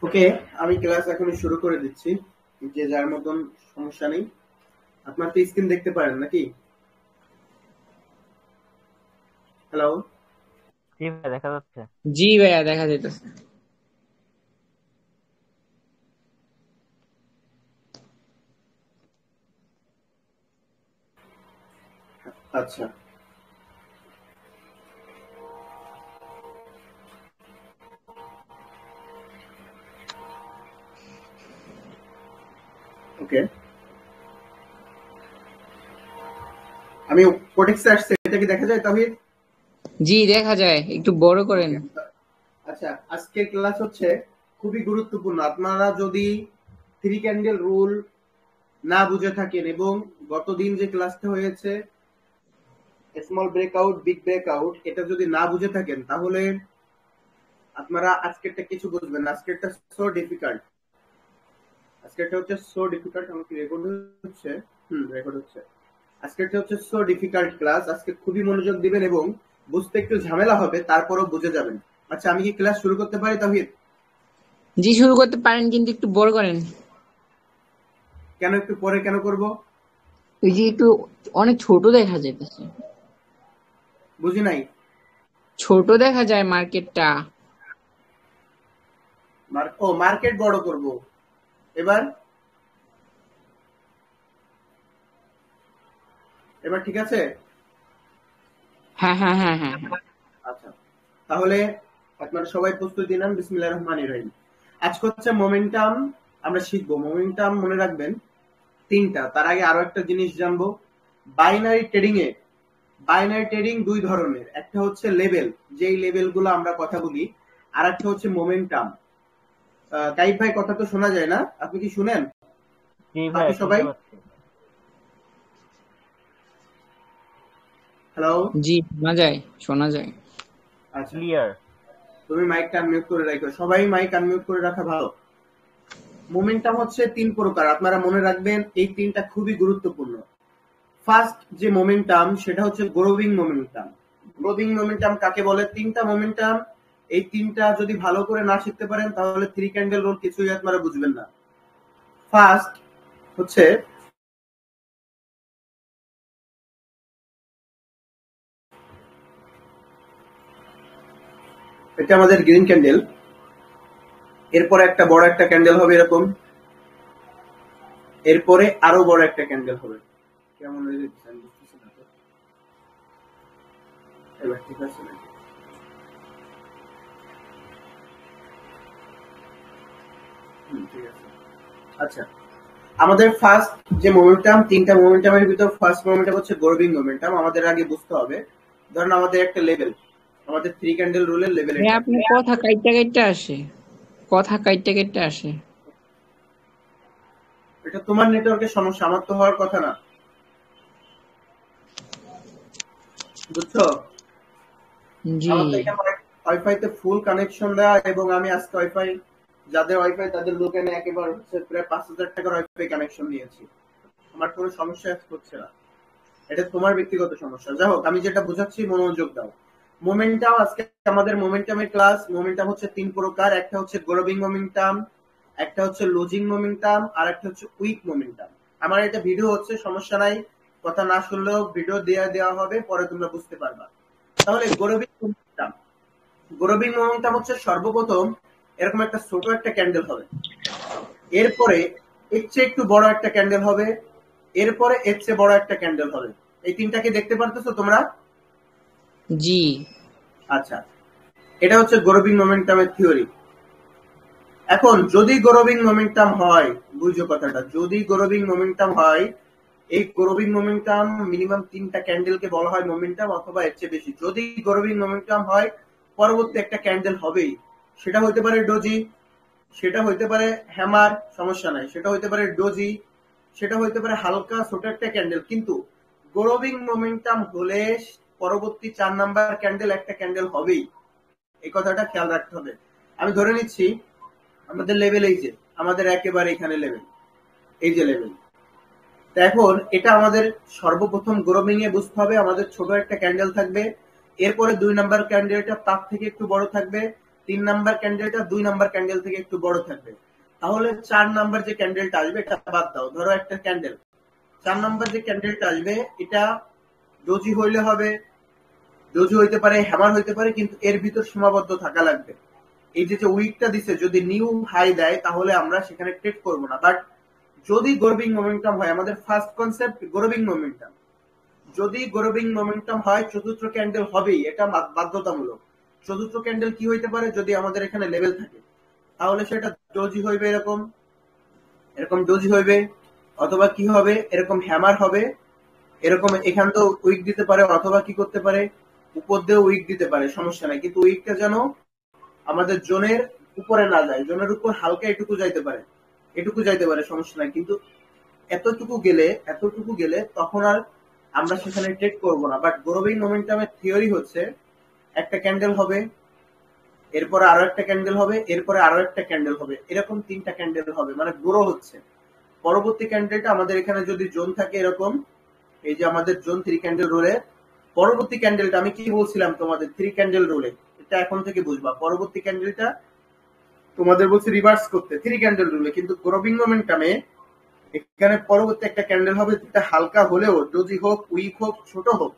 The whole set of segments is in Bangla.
ওকে, আমি ক্লাস এখন শুরু করে দিচ্ছি। যে যার মতন, সমস্যা নেই। আপনার তো স্ক্রিন দেখতে পারেন নাকি? হ্যালো। জি ভাই, দেখা যাচ্ছে। জি ভাইয়া, দেখা যাইতেছে। আচ্ছা, ওকে। আমি কোটেক্সে আসছে, এটা কি দেখা যায় তাহিদ? জি দেখা যায়, একটু বড় করেন। আচ্ছা, আজকের ক্লাস হচ্ছে খুবই গুরুত্বপূর্ণ। আপনারা যদি 3 ক্যান্ডেল রুল না বুঝে থাকেন এবং গতদিন যে ক্লাসটা হয়েছে স্মল ব্রেকআউট বিগ ব্রেকআউট, এটা যদি না বুঝে থাকেন তাহলে আপনারা আজকেরটা কিছু বুঝবেন না। আজকেরটা সো ডিফিকাল্ট। আজকেরটা হচ্ছে সো ডিফিকাল্ট। আমাকে রেকর্ড হচ্ছে? রেকর্ড হচ্ছে। আজকেরটা হচ্ছে সো ডিফিকাল্ট ক্লাস। আজকে খুবই মনোযোগ দিবেন এবং বুঝতে একটু ঝামেলা হবে, তারপরও বুঝে যাবেন। আচ্ছা, আমি কি ক্লাস শুরু করতে পারি তাহিদ? জি শুরু করতে পারেন, কিন্তু একটু বড় করেন। কেন একটু পরে কেন করব? ওই যে একটু অনেক ছোট দেখা যাইতেছে। বুঝি নাই। ছোট দেখা যায় মার্কেটটা। মার্কেট বড় করব। এবার এবার ঠিক আছে? হ্যাঁ হ্যাঁ হ্যাঁ হ্যাঁ। আচ্ছা, তাহলে আপনারা সবাই প্রস্তুতি নেন। বিসমিল্লাহির রহমানির রহিম। আজকে হচ্ছে মোমেন্টাম। আমরা শিখবো মোমেন্টাম। মনে রাখবেন 3টা। তার আগে আরো একটা জিনিস জানবো। বাইনারি ট্রেডিং 2 ধরনের। একটা হচ্ছে লেভেল, যেই লেভেলগুলো আমরা কথা বলি, আর একটা হচ্ছে মোমেন্টাম। গাইড ভাই, কথা তো শোনা যায় না? আপনি কি শুনেন? জি ভাই, বাকি সবাই? শুনতে পাচ্ছি। হ্যালো। জি শোনা যায়, শোনা যায়। আচ্ছা, ক্লিয়ার। তুমি মাইকটা আনমিউট করে রাখো। সবাই মাইক আনমিউট করে রাখা ভালো। মোমেন্টাম হচ্ছে 3 প্রকার। আপনারা মনে রাখবেন, এই 3টা খুবই গুরুত্বপূর্ণ। ফার্স্ট যে মোমেন্টাম, সেটা হচ্ছে গ্রোভিং মোমেন্টাম। গ্রোভিং মোমেন্টাম কাকে বলে? 3টা মোমেন্টাম। এই 3টা যদি ভালো করে না শিখতে পারেন তাহলে 3 ক্যান্ডেল রুল কিছুই আপনারা বুঝবেন না। ফার্স্ট হচ্ছে এটা আমাদের গ্রিন ক্যান্ডেল। এরপরে একটা বড় একটা ক্যান্ডেল হবে এরকম। এরপরে আরো বড় একটা ক্যান্ডেল হবে। কেমন হয়ে যাচ্ছে আমি বুঝতেছি না তো। এবার ঠিক আছে নাকি? ঠিক আছে। আচ্ছা, আমাদের ফার্স্ট যে মোমেন্টাম, 3টা মোমেন্টামের ভিতর ফার্স্ট মোমেন্টাম হচ্ছে গ্রোভিং মোমেন্টাম। আমাদের আগে বুঝতে হবে, ধরুন আমাদের একটা লেভেল, আমাদের 3 ক্যান্ডেল রুলের লেভেল ভাই এটা। আপনার কথা কাইটটা কাইটটা আসে, কথা কাইটটা কাইটটা আসে। এটা তোমার নেটওয়ার্কের সমস্যা, আমার তো হওয়ার কথা না। বুঝছো? জি আমার তো এখানে ওয়াইফাই তে ফুল কানেকশন দেওয়া, এবং আমি আজকে ওয়াইফাই, যাদের ওয়াইফাই তাদের দোকানে একেবারে হচ্ছে প্রায় 5,000 টাকার ওয়াইফাই কানেকশন নিয়েছি। আমার কোনো সমস্যা হচ্ছে না। এটা তোমার ব্যক্তিগত সমস্যা। যাই হোক, আমি যেটা বোঝাচ্ছি মনোযোগ দাও। মোমেন্টাম, আজকে আমাদের মোমেন্টামের ক্লাস। মোমেন্টাম হচ্ছে 3 প্রকার। একটা হচ্ছে গ্রোভিং মোমেন্টাম, একটা হচ্ছে লুজিং মোমেন্টাম, আর একটা হচ্ছে উইক মোমেন্টাম। আমার এটা ভিডিও হচ্ছে, সমস্যা নাই। কথা না শুনলেও ভিডিও দেওয়া হবে, পরে তোমরা বুঝতে পারবা। তাহলে গ্রোভিং মোমেন্টাম হচ্ছে সর্বপ্রথম এরকম একটা ছোট একটা ক্যান্ডেল হবে, এরপরে এর চেয়ে একটু বড় একটা ক্যান্ডেল হবে, এরপরে এর চেয়ে বড় একটা ক্যান্ডেল হবে। এই 3টাকে দেখতে পারতেছো তোমরা? জি। আচ্ছা, এটা হচ্ছে গ্রোভিং মোমেন্টামের থিওরি। এখন যদি গ্রোভিং মোমেন্টাম হয়, বুঝো কথাটা, যদি গ্রোভিং মোমেন্টাম হয় এই গ্রোভিং মোমেন্টাম মিনিমাম 3টা ক্যান্ডেলকে বলা হয় মোমেন্টাম, অথবা এর চেয়ে বেশি। যদি গ্রোভিং মোমেন্টাম হয় পরবর্তী একটা ক্যান্ডেল হবেই, সেটা হতে পারে ডোজি, সেটা হইতে পারে হ্যামার, সমস্যা নাই, সেটা হইতে পারে ডোজি, সেটা হইতে পারে হালকা ছোট একটা ক্যান্ডেল। কিন্তু গ্রোভিং মোমেন্টাম হলে পরবর্তী 4 নাম্বার ক্যান্ডেল একটা ক্যান্ডেল হবেই, এই কথাটা খেয়াল রাখতে হবে। আমি ধরে নিচ্ছি আমাদের লেভেল এই যে, আমাদের একেবারে এখানে লেভেল, এই যে লেভেল। তো এখন এটা আমাদের সর্বপ্রথম গ্রোভিং এ বুঝতে হবে, আমাদের ছোট একটা ক্যান্ডেল থাকবে, এরপরে 2 নাম্বার ক্যান্ডেলটা তার থেকে একটু বড় থাকবে, 3 নাম্বার ক্যান্ডেলটা 2 নাম্বার ক্যান্ডেল থেকে একটু বড় থাকবে। তাহলে 4 নাম্বার যে ক্যান্ডেলটা আসবে এটা বাদ দাও, ধরো একটা ক্যান্ডেল, 4 নাম্বার যে ক্যান্ডেলটা আসবে এটা ডোজি হইলে হবে, ডোজি হইতে পারে, হ্যামার হইতে পারে, কিন্তু এর ভিতর সীমাবদ্ধ থাকা লাগবে। এই যে উইকটা দিছে, যদি নিউ হাই দেয় তাহলে আমরা সেখানে ট্রেড করব না। বাট যদি গ্রোভিং মোমেন্টাম হয়, আমাদের ফার্স্ট কনসেপ্ট গ্রোভিং মোমেন্টাম, যদি গ্রোভিং মোমেন্টাম হয় চতুর্থ ক্যান্ডেল হবেই, এটা বাধ্যতামূলক। চতুর্থ ক্যান্ডেল কি হইতে পারে, যদি আমাদের এখানে লেভেল থাকে তাহলে সেটা ডোজি হইবে, এরকম এরকম ডোজি হইবে, অথবা কি হবে, এরকম হ্যামার হবে, এরকম এখান তো উইক দিতে পারে, অথবা কি করতে পারে, উপর দিয়েও উইক দিতে পারে, সমস্যা নাই। কিন্তু উইকটা যেন আমাদের জোনের উপরে না যায়, জোনের উপর হালকা এটুকু যাইতে পারে, এটুকু যাইতে পারে, সমস্যা নাই। কিন্তু এতটুকু গেলে তখন আর আমরা সেখানে ট্রেড করব না। বাট গ্রোভিং মোমেন্টামের থিওরি হচ্ছে একটা ক্যান্ডেল হবে, এরপরে আরো একটা ক্যান্ডেল হবে, এরপরে আরো একটা ক্যান্ডেল হবে, এরকম 3টা ক্যান্ডেল হবে, মানে গ্রো হচ্ছে। পরবর্তী ক্যান্ডেলটা আমাদের এখানে যদি জোন থাকে এরকম, এই যে আমাদের জোন 3 ক্যান্ডেল রোলে, পরবর্তী ক্যান্ডেলটা আমি কি বলছিলাম তোমাদের 3 ক্যান্ডেল রোলে, এটা এখন থেকে বুঝবা। পরবর্তী ক্যান্ডেলটা তোমাদের বলছি রিভার্স করতে 3 ক্যান্ডেল রুলে, কিন্তু গ্রোভিং মোমেন্টামে এখানে পরবর্তী একটা ক্যান্ডেল হবে, যেটা হালকা হলেও, ডোজি হোক, উইক হোক, ছোট হোক,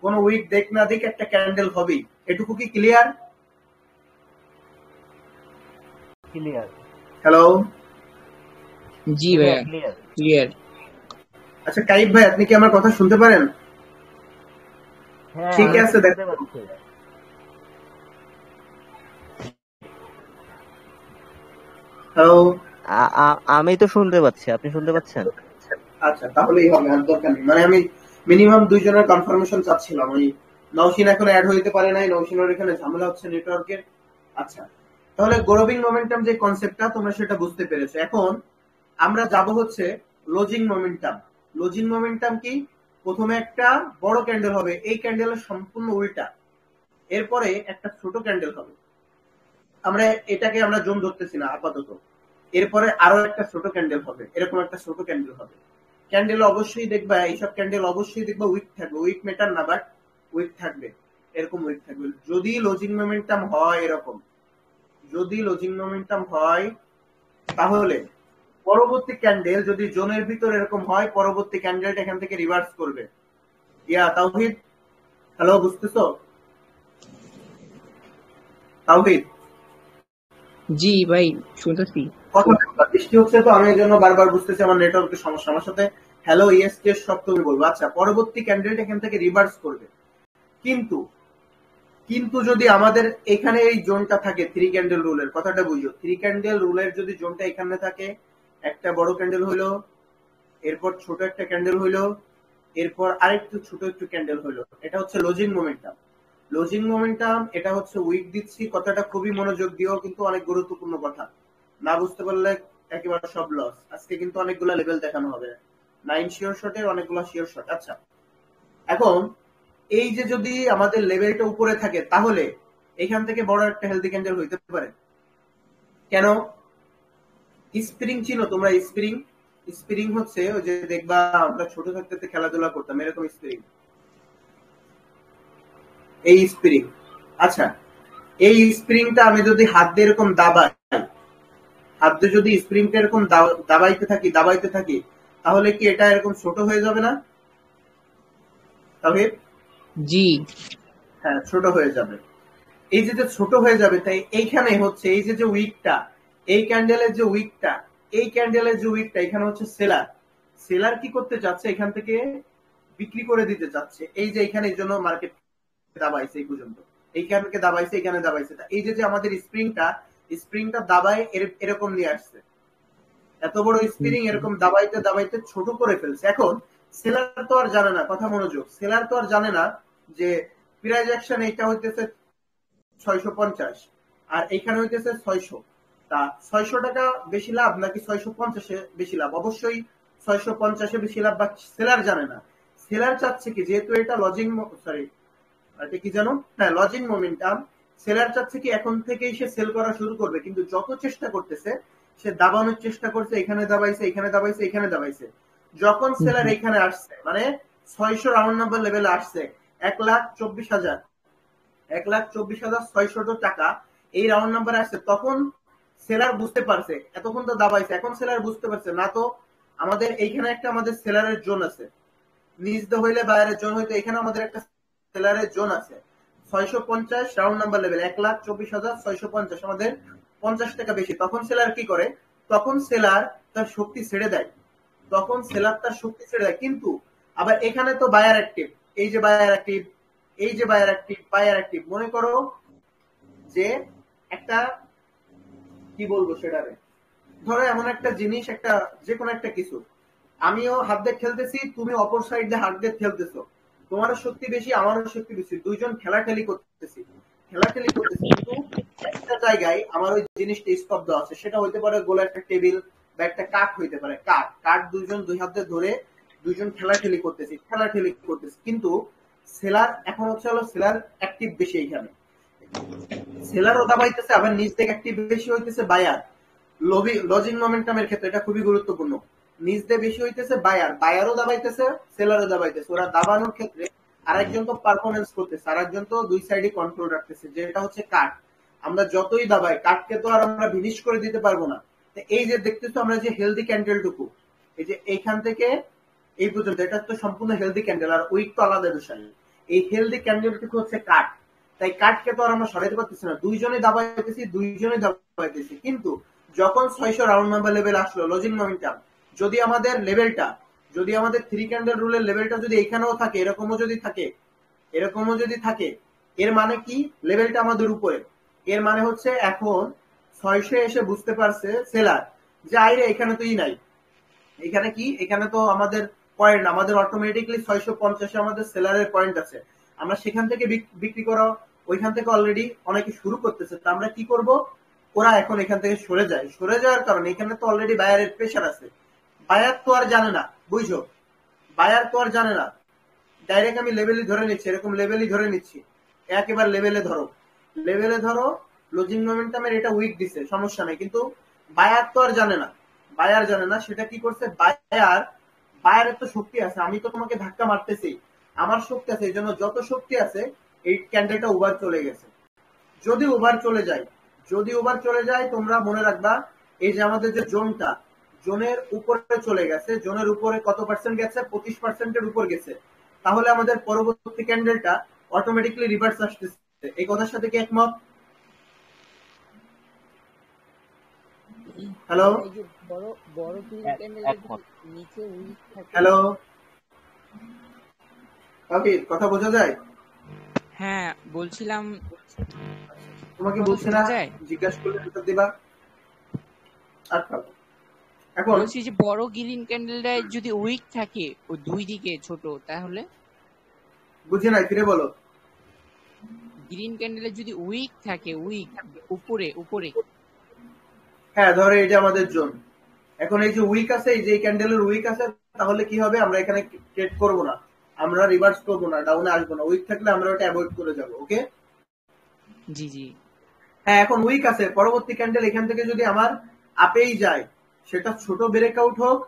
কোন উইক দেখ না দেখ একটা ক্যান্ডেল হবেই। এটুকু কি ক্লিয়ার? ক্লিয়ার। হ্যালো, জি ভাইয়া, ক্লিয়ার। ক্লিয়ার। আচ্ছা কাইব ভাই, আপনি কি আমার কথা শুনতে পারেন? হ্যাঁ, ঠিক আমি আছে, শুনতে দেখো। পাচ্ছি। হ্যালো, আমি তো শুনতে পাচ্ছি, আপনি শুনতে পাচ্ছেন? আচ্ছা তাহলেই হবে, আর দরকার নেই। মানে আমি মিনিমাম 2 জনের কনফার্মেশন চাচ্ছিলাম। ওই নওশিন এখন অ্যাড হইতে পারে নাই, নওশিনের এখানে ঝামেলা হচ্ছে নেটওয়ার্কের। আচ্ছা, তাহলে গ্রোভিং মোমেন্টাম যে কনসেপ্টটা তোমরা সেটা বুঝতে পেরেছো। এখন আমরা যাব হচ্ছে লজিং মোমেন্টাম। লজিং মোমেন্টাম কি, প্রথমে একটা বড় ক্যান্ডেল হবে, এই ক্যান্ডেলের সম্পূর্ণ উল্টা, এরপরে একটা ছোট ক্যান্ডেল হবে, আমরা এটাকে আমরা জোন ধরতেছি না আপাতত। এরপরে আরো একটা ছোট ক্যান্ডেল হবে, এরকম একটা ছোট ক্যান্ডেল হবে। ক্যান্ডেল অবশ্যই দেখবা, এইসব ক্যান্ডেল অবশ্যই দেখবা উইক থাকবে, উইক মেটার না, বাট উইক থাকবে, এরকম উইক থাকবে। যদি লজিং মোমেন্টাম হয় এরকম, যদি লজিং মোমেন্টাম হয় তাহলে পরবর্তী ক্যান্ডেল যদি জোনের ভিতর এরকম হয়, পরবর্তী ক্যান্ডেলটা এখান থেকে রিভার্স করবে। ইয়া তাওহিদ, হ্যালো, বুঝতেছো? তাওহিদ, জি ভাই, শুনতেছি। কথা বৃষ্টি হচ্ছে তো, আমি এই জন্য বারবার বুঝতেছি আমার নেটওয়ার্কের সমস্যা। আমার সাথে হ্যালো, ইয়েস টেস সব তুমি বলবো। আচ্ছা, পরবর্তী ক্যান্ডিডেট এখান থেকে রিভার্স করবে, কিন্তু কিন্তু যদি আমাদের এখানে এই জোনটা থাকে 3 ক্যান্ডেল রুলের, কথাটা বুঝো, 3 ক্যান্ডেল রুলের যদি জোনটা এখানে থাকে, একটা বড় ক্যান্ডেল হইলো, এরপর ছোট একটা ক্যান্ডেল হইলো, এরপর আরেকটু ছোট একটু ক্যান্ডেল হইলো, এটা হচ্ছে লজিং মোমেন্টাম। লজিং মোমেন্টাম এটা হচ্ছে উইক দিচ্ছি, কথাটা খুবই মনোযোগ দিও, কিন্তু অনেক গুরুত্বপূর্ণ কথা, না বুঝতে পারলে একেবারে সব লস। আজকে কিন্তু অনেকগুলা লেভেল দেখানো হবে, 9 শিওর শটের অনেকগুলা শিওর শট। আচ্ছা, এখন এই যে যদি আমাদের লেভেলটা উপরে থাকে তাহলে এখান থেকে বড় একটা হেলদি ক্যান্ডেল হইতে পারে। কেন? স্প্রিং চিনো তোমরা? স্প্রিং, স্প্রিং হচ্ছে ওই যে দেখবা আমরা ছোট থাকতে খেলাধুলা করতাম, এরকম স্প্রিং, এই স্প্রিং। আচ্ছা, এই স্প্রিংটা আমি যদি হাত দিয়ে এরকম দাবাই, হাত দিয়ে যদি স্প্রিংটা এরকম দাবাইতে থাকি তাহলে কি এটা এরকম ছোট হয়ে যাবে না? তবে জি, হ্যাঁ, ছোট হয়ে যাবে। এই যে ছোট হয়ে যাবে, তাই এইখানে হচ্ছে এই যে উইকটা, এই ক্যান্ডেলের যে উইকটা, এই ক্যান্ডেলের যে উইকটা, এখানে হচ্ছে সেলার। সেলার কি করতে চাচ্ছে? এখান থেকে বিক্রি করে দিতে চাচ্ছে। এই যে এখানে এই জন্য মার্কেট দাবাইছে এই পর্যন্ত, এইখানকে দাবাইছে, এখানে দাবাইছে। এই যে আমাদের স্প্রিংটা দাবায় এরকম নিয়ে আসছে, এত বড় স্প্রিং এরকম দাবাইতে ছোট করে ফেলছে। এখন সেলার তো আর জানে না, কথা মনোযোগ, সেলার তো আর জানে না যে প্রাইস অ্যাকশন এইটা হইতেছে 650 আর এইখানে হইতেছে 600। তা 600 টাকা বেশি লাভ নাকি 650 বেশি লাভ? অবশ্যই 650 বেশি লাভ, বা সেলার জানে না। সেলার চাচ্ছে কি, যেহেতু এটা লজিং, সরি এটা কি জানো, হ্যাঁ লজিং মোমেন্টাম, সেলার চাচ্ছে কি এখন থেকেই সে সেল করা শুরু করবে, কিন্তু যত চেষ্টা করতেছে সে দাবানোর চেষ্টা করছে, এখানে দাবাইছে, এখানে দাবাইছে, এখানে দাবাইছে। যখন সেলার এখানে আসছে, মানে 600 রাউন্ড নাম্বার লেভেলে আসছে, 1,24,000, 1,24,600 টাকা এই রাউন্ড নাম্বার আসছে, তখন সেলার বুঝতে পারছে, এতক্ষণ তো দাবাইছে, এখন সেলার বুঝতে পারছে না তো আমাদের এইখানে একটা আমাদের সেলারের জোন আছে, নিজ দা হইলে বাইরের জোন হইতে, এখানে আমাদের একটা সেলারের জোন আছে 650 রাউন্ড নাম্বার লেভেল, 1,24,650, আমাদের 50 টাকা বেশি। তখন সেলার কি করে, তখন সেলার তার শক্তি ছেড়ে দেয়, তখন সেলার তার শক্তি ছেড়ে দেয়। কিন্তু আবার এখানে তো বায়ার অ্যাক্টিভ, এই যে বায়ার অ্যাক্টিভ, এই যে বায়ার অ্যাক্টিভ, বায়ার অ্যাক্টিভ, মনে করো যে একটা কি বলবো সেটারে, ধরো এমন একটা জিনিস, একটা যে কোনো একটা কিছু, আমিও হাত দিয়ে খেলতেছি, তুমি অপর সাইড দিয়ে হাত দিয়ে খেলতেছো, তোমারও শক্তি বেশি, আমারও শক্তি বেশি, দুইজন খেলাখেলি করতেছি, খেলাখেলি করতেছি, কিন্তু একটা জায়গায় আমার ওই জিনিসটা স্তব্ধ আছে, সেটা হইতে পারে গোলা একটা টেবিল বা একটা কাঠ হইতে পারে, কাঠ কাঠ দুইজন দুই হাতে ধরে দুইজন খেলাখেলি করতেছি, খেলাখেলি করতেছি, কিন্তু সেলার এখন হচ্ছে হলো সেলার অ্যাক্টিভ বেশি, এইখানে সেলারও দাবাইতেছে, আবার নিজ থেকে অ্যাক্টিভ বেশি হইতেছে বায়ার। লজিং মোমেন্টামের ক্ষেত্রে এটা খুবই গুরুত্বপূর্ণ, নিজ দিয়ে বেশি হইতেছে বায়ার, বায়ারও দাবাইতেছে, সেলারও দাবাইতেছে। ওরা দাবানোর ক্ষেত্রে আরেকজন তো পারফরমেন্স করতেছে, আরেকজন তো দুই সাইডে কন্ট্রোল রাখতেছে, যেটা হচ্ছে কাঠ। আমরা যতই দাবাই, কাঠকে তো আর আমরা ফিনিশ করে দিতে পারবো না। এই যে দেখতেছো আমরা যে হেলদি ক্যান্ডেলটুকু, এই যে এইখান থেকে এই পর্যন্ত, এটা তো সম্পূর্ণ হেলদি ক্যান্ডেল, আর উইক তো আলাদা বিষয়। এই হেলদি ক্যান্ডেলটুকু হচ্ছে কাঠ, তাই কাঠকে তো আর আমরা সরাইতে পারতেছি না, দুইজনে দাবাইতেছি, দুইজনে দাবাইতেছি। কিন্তু যখন 600 রাউন্ড নাম্বার লেভেল আসলো লজিং মোমেন্টাম, যদি আমাদের লেভেলটা, যদি আমাদের 3 ক্যান্ডেল রুলের লেভেলটা যদি এখানেও থাকে, এরকমও যদি থাকে, এরকমও যদি থাকে, এর মানে কি, লেভেলটা আমাদের উপরে, এর মানে হচ্ছে এখন 600 এসে বুঝতে পারছে সেলার যে আইরে এখানে তো নাই, এখানে কি, এখানে তো আমাদের পয়েন্ট, আমাদের অটোমেটিকলি 650 আমাদের সেলারের পয়েন্ট আছে, আমরা সেখান থেকে বিক্রি করা, ওইখান থেকে অলরেডি অনেকে শুরু করতেছে। তো আমরা কি করব, ওরা এখন এখান থেকে সরে যায়, সরে যাওয়ার কারণে এখানে তো অলরেডি বায়ারের প্রেশার আছে, বায়ার তো আর জানে না, বুঝছো, বায়ার তো আর জানে না, ডাইরেক্ট আমি লেভেলই ধরে নিচ্ছি, এরকম লেভেলই ধরে নিচ্ছি, একেবারে লেভেলে ধরো, লেভেলে ধরো, লজিং মোমেন্টামের এটা উইক দিছে, সমস্যা নেই, কিন্তু বায়ার তো আর জানে না, বায়ার জানে না, সেটা কি করছে, বায়ারের তো শক্তি আছে, আমি তো তোমাকে ধাক্কা মারতেছি, আমার শক্তি আছে, এই জন্য যত শক্তি আছে এই ক্যান্ডেলটা ওভার চলে গেছে। যদি ওভার চলে যায়, যদি ওভার চলে যায়, তোমরা মনে রাখবা এই যে আমাদের যে জোনটা, জোনের উপরে চলে গেছে, জোনের উপরে কত পার্সেন্ট গেছে, 25%-এর উপর গেছে, তাহলে আমাদের পরবর্তী ক্যান্ডেলটা অটোমেটিকলি রিভার্স আসতেছে। এই কথার সাথে কি একমত? হ্যালো এই যে বড় বড় গ্রিন ক্যান্ডেল একমত। নিচে উইক থাকে, হ্যালো কাবির, কথা বোঝা যায়? হ্যাঁ বলছিলাম, তোমাকে কথা বলছি না, বোঝা যায়? জিজ্ঞাসা করলে উত্তর দিবা। আচ্ছা এখন বলছি যে বড় গ্রিন ক্যান্ডেলটায় যদি উইক থাকে ও দুই দিকে ছোট, তাহলে বুঝি নাই, ফিরে বলো। গ্রিন ক্যান্ডেলে যদি উইক থাকে, উইক উপরে উপরে, হ্যাঁ ধরো এই যে আমাদের জোন, এখন এই যে উইক আছে, এই যে ক্যান্ডেলের উইক আছে, তাহলে কি হবে, আমরা এখানে ট্রেড করব না, আমরা রিভার্স করব না, ডাউনে আসবো না, উইক থাকলে আমরা ওটা অ্যাভয়েড করে যাব। ওকে, জি জি, হ্যাঁ এখন উইক আছে, পরবর্তী ক্যান্ডেল এখান থেকে যদি আমার আপেই যায়, সেটা ছোট ব্রেকআউট হোক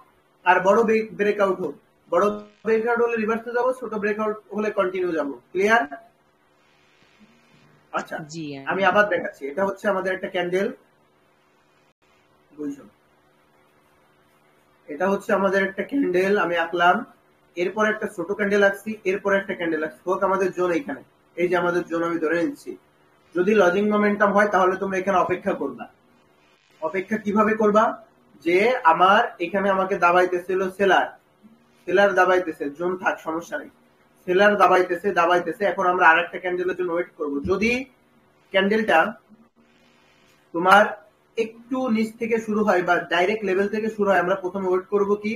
আর বড় ব্রেকআউট হোক, বড় ব্রেকআউট হলে রিভার্সে যাব, ছোট ব্রেকআউট হলে কন্টিনিউ যাব। ক্লিয়ার? আচ্ছা জি আমি আবার দেখাচ্ছি, এটা হচ্ছে আমাদের একটা ক্যান্ডেল, বুঝছো, এটা হচ্ছে আমাদের একটা ক্যান্ডেল আমি আঁকলাম, এরপর একটা ছোট ক্যান্ডেল আঁকছি, এরপর একটা ক্যান্ডেল আঁকছি, হোক আমাদের জোন এইখানে, এই যে আমাদের জোন আমি ধরে নিচ্ছি। যদি লজিং মোমেন্টাম হয় তাহলে তোমরা এখানে অপেক্ষা করবা। অপেক্ষা কিভাবে করবা, যে আমার এখানে আমাকে দাবাইতেছিল সেলার, সেলার দাবাইতেছে, জোন থাক সমস্যা নেই, সেলার দাবাইতেছে দাবাইতেছে, এখন আমরা আরেকটা ক্যান্ডেলের জন্য ওয়েট করব। যদি ক্যান্ডেলটা তোমার একটু নিচ থেকে শুরু হয় বা ডাইরেক্ট লেভেল থেকে শুরু হয়, আমরা প্রথমে ওয়েট করব কি,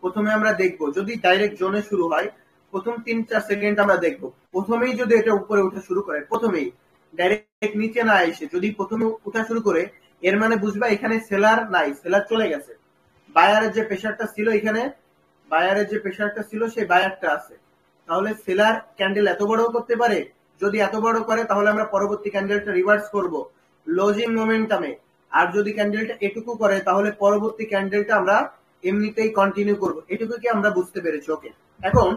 প্রথমে আমরা দেখব যদি ডাইরেক্ট জোনে শুরু হয় প্রথম 3-4 সেকেন্ড আমরা দেখব। প্রথমেই যদি এটা উপরে উঠা শুরু করে, প্রথমেই ডাইরেক্ট নিচে না এসে যদি প্রথমে উঠা শুরু করে, এর মানে বুঝবা এখানে সেলার নাই, সেলার চলে গেছে। বায়ারের যে প্রেসারটা ছিল এখানে, বায়ারের যে প্রেসারটা ছিল সেই বায়ারটা আছে। তাহলে সেলার ক্যান্ডেল এত বড় করতে পারে, যদি এত বড় করে তাহলে আমরা পরবর্তী ক্যান্ডেলটা রিভার্স করব লজিং মোমেন্টামে। আর যদি ক্যান্ডেলটা এটুকু করে তাহলে পরবর্তী ক্যান্ডেলটা আমরা এমনিতেই কন্টিনিউ করব। এটুকু কি আমরা বুঝতে পেরেছি? ওকে, এখন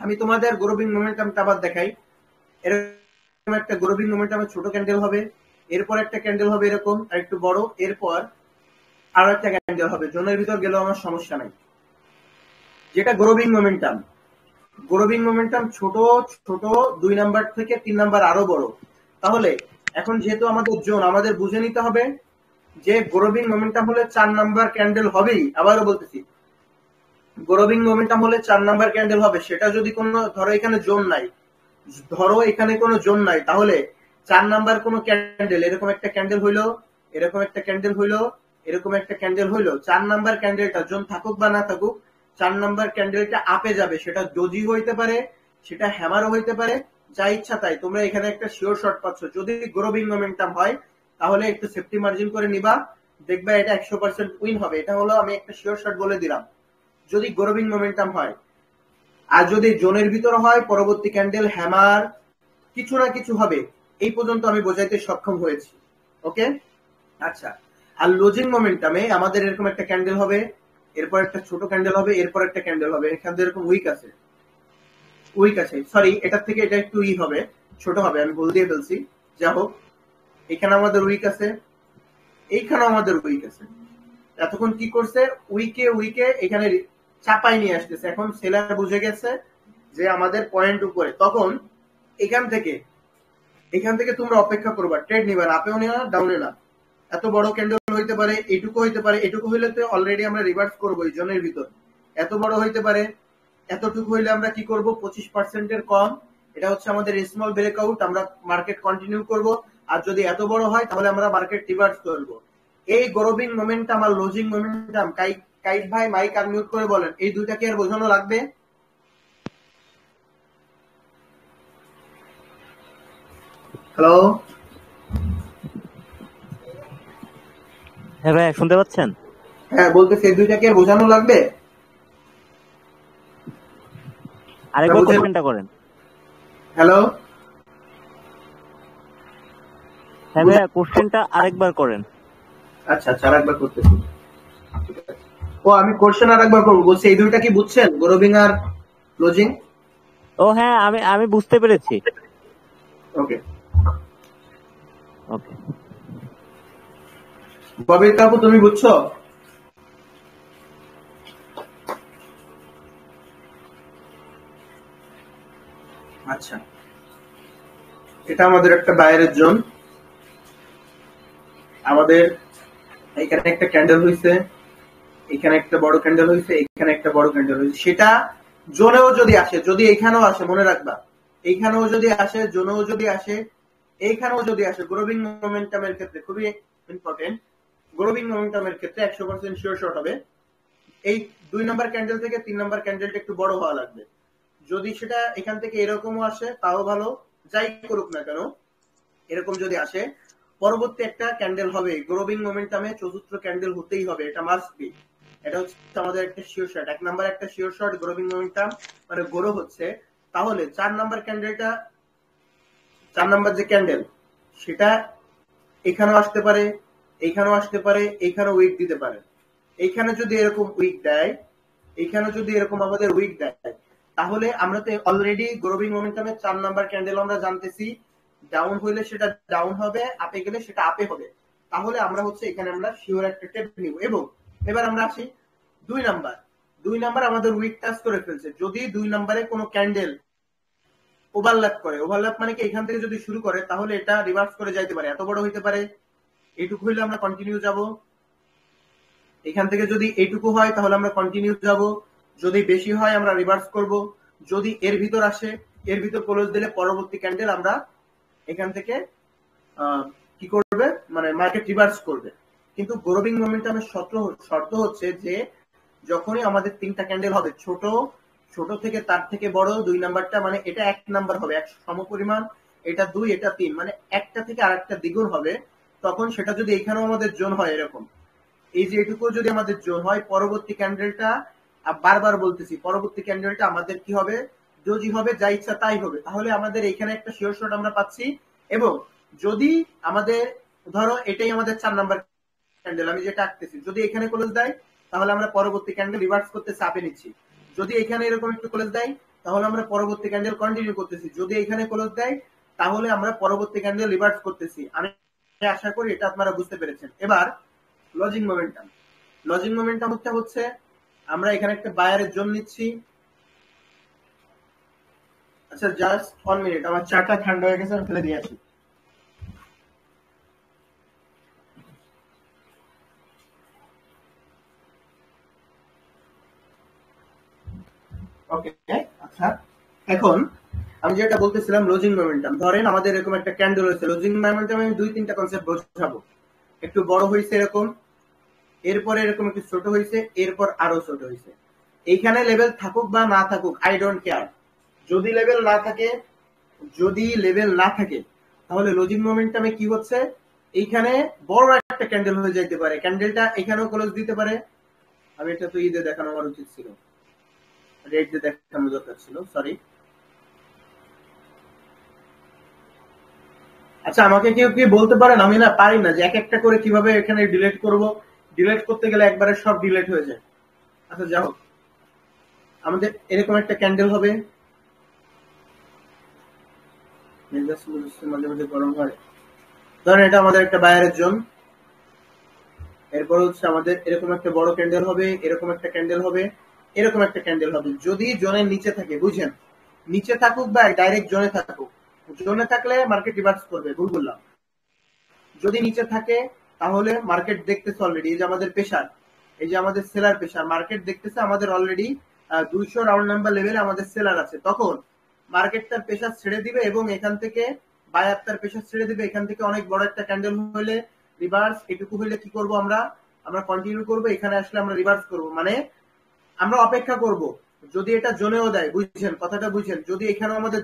আমি তোমাদের গ্রোভিং মোমেন্টামটা আবার দেখাই। এরকম একটা গ্রোভিং মোমেন্টামে ছোট ক্যান্ডেল হবে, এরপর একটা ক্যান্ডেল হবে এরকম আর একটু বড়, এরপর আরো একটা ক্যান্ডেল হবে। জোনের ভিতর গেলেও আমার সমস্যা নাই। যেটা গ্রোভিং মোমেন্টাম, গ্রোভিং মোমেন্টাম ছোট ছোট 2 নাম্বার থেকে 3 নাম্বার আরো বড়। তাহলে এখন যেহেতু আমাদের জোন, আমাদের বুঝে নিতে হবে যে গ্রোভিং মোমেন্টাম হলে 4 নাম্বার ক্যান্ডেল হবেই। আবারও বলতেছি, গ্রোভিং মোমেন্টাম হলে 4 নাম্বার ক্যান্ডেল হবে। সেটা যদি কোনো, ধরো এখানে জোন নাই, ধরো এখানে কোনো জোন নাই, তাহলে 4 নাম্বার কোনো ক্যান্ডেল, এরকম একটা ক্যান্ডেল হইলো, এরকম একটা ক্যান্ডেল হইলো, এরকম একটা ক্যান্ডেল হইলো, 4 নাম্বার ক্যান্ডেলটা জোন থাকুক বা না থাকুক, 4 নাম্বার ক্যান্ডেলটা আপে যাবে। সেটা ডোজি হইতে পারে, সেটা হ্যামারও হইতে পারে, যা ইচ্ছা তাই। তোমরা এখানে একটা শিওর শট পাচ্ছ। যদি গ্রোভিং মোমেন্টাম হয় তাহলে একটু সেফটি মার্জিন করে নিবা, দেখবা এটা 100% উইন হবে। এটা হলো আমি একটা শিওর শট বলে দিলাম যদি গ্রোভিং মোমেন্টাম হয়। আর যদি জোনের ভিতর হয় পরবর্তী ক্যান্ডেল হ্যামার কিছু না কিছু হবে। এই পর্যন্ত আমি বোঝাইতে সক্ষম হয়েছি। ওকে, আচ্ছা। আর লজিং মোমেন্টামে আমাদের এরকম একটা ক্যান্ডেল হবে, এরপর একটা ছোট ক্যান্ডেল হবে, এরপর একটা ক্যান্ডেল হবে। এখানে এরকম উইক আছে, উইক আছে, সরি এটার থেকে এটা একটু ই হবে, ছোট হবে, আমি ভুল দিয়ে ফেলছি। যা হোক, এখানে আমাদের উইক আছে, এইখানেও আমাদের উইক আছে। এতক্ষণ কি করছে, উইকে উইকে এখানে চাপাই নিয়ে আসতেছে। এখন সেলার বুঝে গেছে যে আমাদের পয়েন্ট উপরে, তখন এখান থেকে তোমরা অপেক্ষা করবা, ট্রেড নিবা, আপেও না ডাউনে না। এত বড় ক্যান্ডেল হইতে পারে, এইটুকু হইতে পারে, এটুকু হইলে তো অলরেডি আমরা রিভার্স করবো এই জনের ভিতর। এত বড় হইতে পারে, এতটুকু হইলে আমরা কি করব, 25% এর কম, এটা হচ্ছে আমাদের স্মল ব্রেকআউট, আমরা মার্কেট কন্টিনিউ করব। আর যদি এত বড় হয় তাহলে আমরা মার্কেট রিভার্স করব। এই গ্রোভিং মোমেন্টাম আর লজিং মোমেন্টাম, কাইট ভাই মাইক আনমিউট করে বলেন, এই দুইটা কি আর বোঝানো লাগবে? হ্যালো, হ্যাঁ ভাই, শুনতে পাচ্ছেন? হ্যাঁ বলতেছি, এই দুইটা কি আর বোঝানো লাগবে? আরেকবার কোশ্চেনটা করেন। হ্যালো, হ্যাঁ ভাইয়া, কোশ্চেনটা আরেকবার করেন। আচ্ছা আচ্ছা, আরেকবার করতেছি। ও আমি কোশ্চেন আরেকবার করবো, বলছি এই দুইটা কি বুঝছেন, গ্রোভিং আর ক্লোজিং? ও হ্যাঁ, আমি বুঝতে পেরেছি। ওকে, ওকে। ববির কাকু তুমি বুঝছো? আচ্ছা, এটা আমাদের একটা বাইরের জোন। আমাদের এখানে একটা ক্যান্ডেল হয়েছে, এখানে একটা বড় ক্যান্ডেল হয়েছে, এখানে একটা বড় ক্যান্ডেল হয়েছে। সেটা জোনেও যদি আসে, যদি এইখানেও আসে, মনে রাখবা, এইখানেও যদি আসে, জোনেও যদি আসে, এইখানেও যদি আসে, গ্রোভিং মোমেন্টামের ক্ষেত্রে খুবই ইম্পর্টেন্ট, গ্রোভিং মোমেন্টামের ক্ষেত্রে 100% শিওর শট হবে। এই 2 নাম্বার ক্যান্ডেল থেকে 3 নাম্বার ক্যান্ডেলটা একটু বড় হওয়া লাগবে। যদি সেটা এখান থেকে এরকমও আসে তাও ভালো, যাই করুক না কেন, এরকম যদি আসে পরবর্তী একটা ক্যান্ডেল হবে গ্রোভিং মোমেন্টামে, চতুর্থ ক্যান্ডেল হতেই হবে, এটা মাস্ট বি। এটা হচ্ছে আমাদের একটা শিওর শট। 1 নাম্বার একটা শিওর শট গ্রোভিং মোমেন্টাম মানে গ্রো হচ্ছে। তাহলে 4 নাম্বার ক্যান্ডেলটা, 4 নাম্বার যে ক্যান্ডেল সেটা এখানেও আসতে পারে, এইখানেও আসতে পারে, এইখানেও উইক দিতে পারে। এইখানে যদি এরকম উইক দেয়, এইখানে যদি এরকম আমাদের উইক দেয়, তাহলে আমরা তো অলরেডি গ্রোভিং মোমেন্টামে 4 নাম্বার ক্যান্ডেল আমরা জানতেছি, ডাউন হইলে সেটা ডাউন হবে, আপে গেলে সেটা আপে হবে। তাহলে আমরা হচ্ছে এখানে আমরা শিওর একটা ট্রেড নিব। এবং এবার আমরা আসি 2 নাম্বার। 2 নাম্বার আমাদের উইক টাচ করে ফেলছে। যদি 2 নাম্বারে কোনো ক্যান্ডেল ওভারল্যাপ করে, ওভারল্যাপ মানে কি এখান থেকে যদি শুরু করে তাহলে এটা রিভার্স করে যাইতে পারে, এত বড় হইতে পারে। এইটুকু হইলে আমরা কন্টিনিউ যাব, এখান থেকে যদি এইটুকু হয় তাহলে আমরা কন্টিনিউ যাব, যদি বেশি হয় আমরা রিভার্স করব। যদি এর ভিতর আসে, এর ভিতর ক্লোজ দিলে পরবর্তী ক্যান্ডেল আমরা এখান থেকে কি করবে, মানে মার্কেট রিভার্স করবে। কিন্তু গ্রোভিং মোমেন্টামের শর্ত হচ্ছে যে যখনই আমাদের তিনটা ক্যান্ডেল হবে, ছোট ছোট থেকে তার থেকে বড়, 2 নাম্বারটা মানে এটা 1 নাম্বার হবে, এক সমপরিমাণ, এটা 2, এটা 3, মানে একটা থেকে আরেকটা দ্বিগুণ হবে, তখন সেটা যদি এখানেও আমাদের জোন হয় এরকম, এই যে এটুকু যদি আমাদের জোন হয়, পরবর্তী ক্যান্ডেলটা, বারবার বলতেছি, পরবর্তী ক্যান্ডেলটা আমাদের কি হবে, ডোজি হবে, যা ইচ্ছা তাই হবে। তাহলে আমাদের এখানে একটা শিওর শট আমরা পাচ্ছি। এবং যদি আমাদের ধরো এটাই আমাদের 4 নাম্বার ক্যান্ডেল, আমি যেটা আঁকতেছি, যদি এখানে ক্লোজ দেয় তাহলে আমরা পরবর্তী ক্যান্ডেল রিভার্স করতে চাপে নিচ্ছি। যদি এখানে এরকম একটু ক্লোজ দেয় তাহলে আমরা পরবর্তী ক্যান্ডেল কন্টিনিউ করতেছি। যদি এখানে ক্লোজ দেয় তাহলে আমরা পরবর্তী ক্যান্ডেল রিভার্স করতেছি। আমি আশা করি এটা আপনারা বুঝতে পেরেছেন। এবার লজিং মোমেন্টাম। লজিং মোমেন্টাম হচ্ছে আমরা এখানে একটা বায়ারের জোন নিচ্ছি। আচ্ছা, জাস্ট 1 মিনিট, আমার চাটা ঠান্ডা হয়ে গেছে, আমি ফেলে দিয়ে আসি। ওকে, আচ্ছা, এখন আমি যেটা বলতেছিলাম লজিং মোমেন্টাম। ধরেন আমাদের এরকম একটা ক্যান্ডেল হয়েছে, লজিং মোমেন্টাম আমি 2-3টা কনসেপ্ট বোঝাবো। একটু বড় হয়েছে এরকম, এরপরে এরকম একটু ছোট হয়েছে, এরপর আরো ছোট হয়েছে। এইখানে লেভেল থাকুক বা না থাকুক, আই ডোন্ট কেয়ার। যদি লেভেল না থাকে তাহলে লজিং মোমেন্টামে কি হচ্ছে, এইখানে বড় একটা ক্যান্ডেল হয়ে যাইতে পারে, ক্যান্ডেলটা এখানেও ক্লোজ দিতে পারে। আমি এটা তো ঈদে দেখানো আমার উচিত ছিল, রেড দিয়ে দেখানো দরকার ছিল, সরি। আচ্ছা, আমাকে কেউ কি বলতে পারেন, আমি না পারি না যে এক একটা করে কিভাবে এখানে ডিলিট করব। ডিলিট করতে গেলে একবারে সব ডিলিট হয়ে যায়। আচ্ছা, যাই হোক, আমাদের এরকম একটা ক্যান্ডেল হবে, মাঝে মাঝে গরম হয়। ধরেন এটা আমাদের একটা বায়ারের জোন। এরপর হচ্ছে আমাদের এরকম একটা বড় ক্যান্ডেল হবে, এরকম একটা ক্যান্ডেল হবে, এরকম একটা ক্যান্ডেল হবে। যদি জোনের নিচে থাকে, বুঝেন, নিচে থাকুক বা ডাইরেক্ট জোনে থাকুক, জোনে থাকলে মার্কেট রিভার্স করবে, ভুল বললাম। যদি নিচে থাকে তাহলে মার্কেট দেখতেছে অলরেডি, এই যে আমাদের প্রেসার, এই যে আমাদের সেলার প্রেসার, মার্কেট দেখতেছে আমাদের অলরেডি 200 রাউন্ড নাম্বার লেভেলে আমাদের সেলার আছে। তখন মার্কেট তার প্রেসার ছেড়ে দিবে এবং এখান থেকে বায়ার তার প্রেসার ছেড়ে দিবে। এখান থেকে অনেক বড় একটা ক্যান্ডেল হইলে রিভার্স, এটুকু হইলে কি করব, আমরা কন্টিনিউ করব। এখানে আসলে আমরা রিভার্স করব, মানে আমরা অপেক্ষা করব। যদি এটা জোনেও দেয়, বুঝছেন কথাটা, বুঝছেন, যদি এখানেও আমাদের